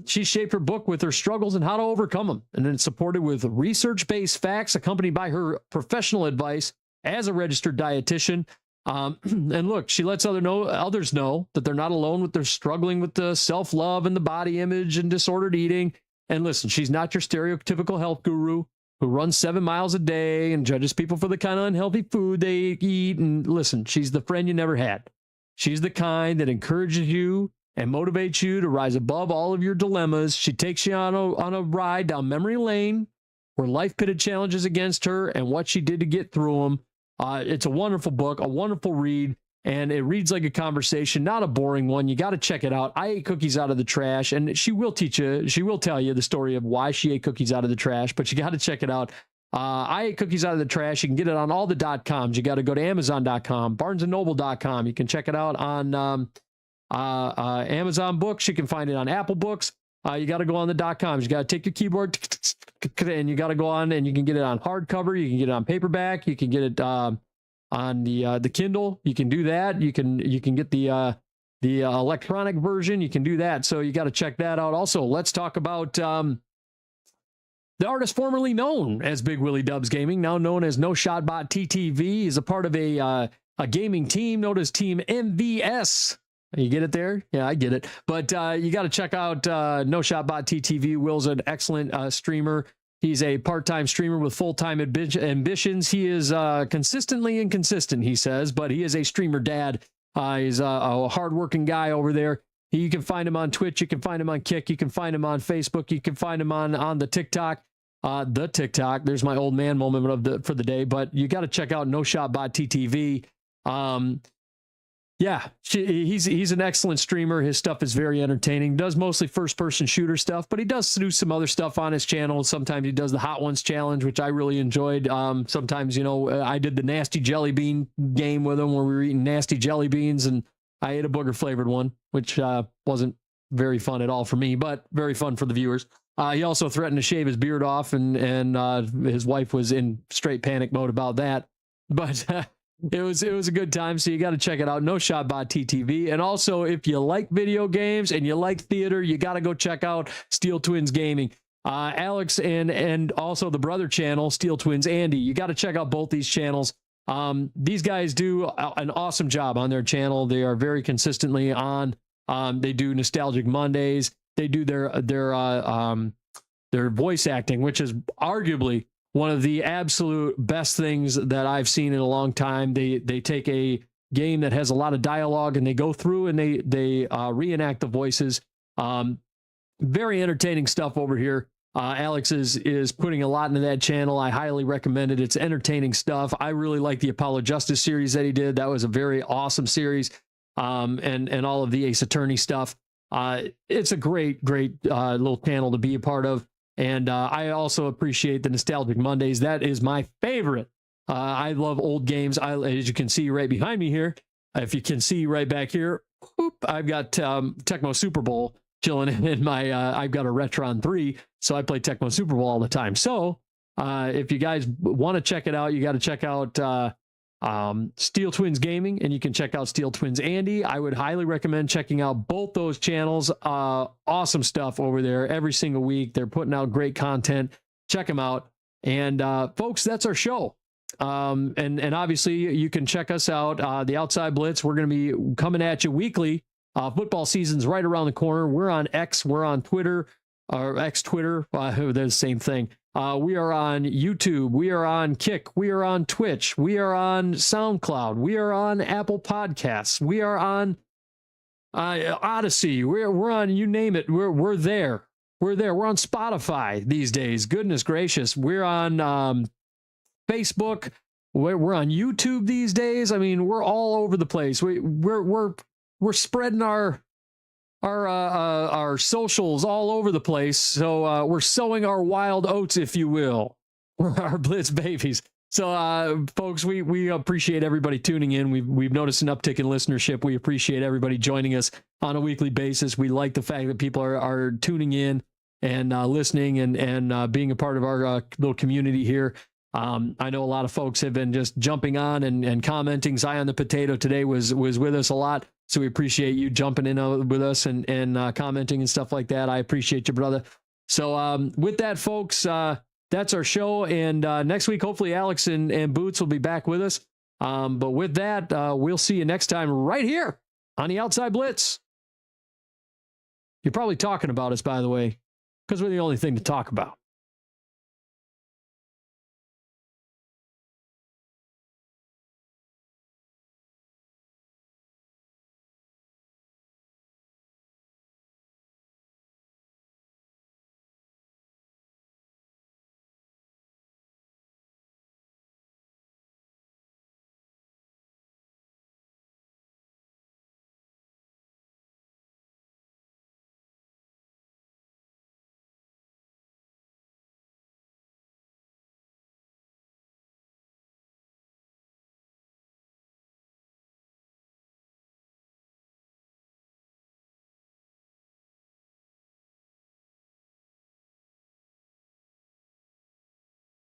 She shaped her book with her struggles and how to overcome them. And then it's supported with research-based facts accompanied by her professional advice as a registered dietitian. And look, she lets others know that they're not alone with their struggling with the self-love and the body image and disordered eating. And listen, she's not your stereotypical health guru who runs 7 miles a day and judges people for the kind of unhealthy food they eat. And listen, she's the friend you never had. She's the kind that encourages you and motivates you to rise above all of your dilemmas. She takes you on a ride down memory lane where life pitted challenges against her and what she did to get through them. It's a wonderful book, a wonderful read, and it reads like a conversation, not a boring one. You got to check it out. I Ate Cookies Out of the Trash, and she will tell you the story of why she ate cookies out of the trash, but you got to check it out. I Ate Cookies Out of the Trash. You can get it on all the .coms. You got to go to Amazon.com, BarnesandNoble.com. You can check it out on Amazon Books. You can find it on Apple Books. You got to go on the .coms. You got to take your keyboard and you got to go on, and you can get it on hardcover. You can get it on paperback. You can get it on the Kindle. You can do that. You can get the electronic version. You can do that. So you got to check that out. Also, let's talk about the artist formerly known as Big Willie Dubs Gaming, now known as No Shot Bot TTV, is a part of a gaming team known as Team MVS. You get it there? Yeah, I get it. But you got to check out No Shot Bot TTV. Will's an excellent streamer. He's a part-time streamer with full-time ambitions. He is consistently inconsistent, he says, but he is a streamer dad. He's a hard-working guy over there. You can find him on Twitch. You can find him on Kick. You can find him on Facebook. You can find him on the TikTok. There's my old man moment for the day. But you got to check out No Shot Bot TTV. Yeah, he's an excellent streamer. His stuff is very entertaining. Does mostly first-person shooter stuff, but he does do some other stuff on his channel. Sometimes he does the Hot Ones challenge, which I really enjoyed. Sometimes, I did the nasty jelly bean game with him where we were eating nasty jelly beans, and I ate a booger-flavored one, which wasn't very fun at all for me, but very fun for the viewers. He also threatened to shave his beard off, and his wife was in straight panic mode about that. But it was a good time, so you got to check it out. No Shot Bot TTV. And also, if you like video games and you like theater, you got to go check out Steel Twins Gaming. Alex and also the brother channel, Steel Twins Andy. You got to check out both these channels. These guys do an awesome job on their channel. They are very consistently on. They do Nostalgic Mondays. They do their voice acting, which is arguably one of the absolute best things that I've seen in a long time. They take a game that has a lot of dialogue and they go through and they reenact the voices. Very entertaining stuff over here. Alex is putting a lot into that channel. I highly recommend it. It's entertaining stuff. I really like the Apollo Justice series that he did. That was a very awesome series. And all of the Ace Attorney stuff. It's a great little channel to be a part of. And I also appreciate the Nostalgic Mondays. That is my favorite. I love old games. As you can see right behind me here, if you can see right back here, I've got Tecmo Super Bowl chilling in my, I've got a Retron 3, so I play Tecmo Super Bowl all the time. So if you guys want to check it out, you got to check out Steel Twins Gaming, and you can check out Steel Twins Andy. I would highly recommend checking out both those channels. Awesome stuff over there every single week. They're putting out great content. check them out. And folks, that's our show. And obviously you can check us out. The Outside Blitz, we're going to be coming at you weekly. Football season's right around the corner. We're on X, we're on Twitter, or X Twitter. They're the same thing. We are on YouTube. We are on Kick. We are on Twitch. We are on SoundCloud. We are on Apple Podcasts. We are on Odyssey. We're on, you name it. We're there. We're there. We're on Spotify these days. Goodness gracious. We're on Facebook. We're on YouTube these days. I mean, we're all over the place. We're spreading our socials all over the place. So we're sowing our wild oats, if you will. We're our Blitz babies. So folks, we appreciate everybody tuning in. We've noticed an uptick in listenership. We appreciate everybody joining us on a weekly basis. We like the fact that people are tuning in and listening and being a part of our little community here. I know a lot of folks have been just jumping on and commenting. Zion the Potato today was with us a lot. So we appreciate you jumping in with us and commenting and stuff like that. I appreciate you, brother. So with that, folks, that's our show. And next week, hopefully Alex and Boots will be back with us. But with that, we'll see you next time right here on the Outside Blitz. You're probably talking about us, by the way, because we're the only thing to talk about.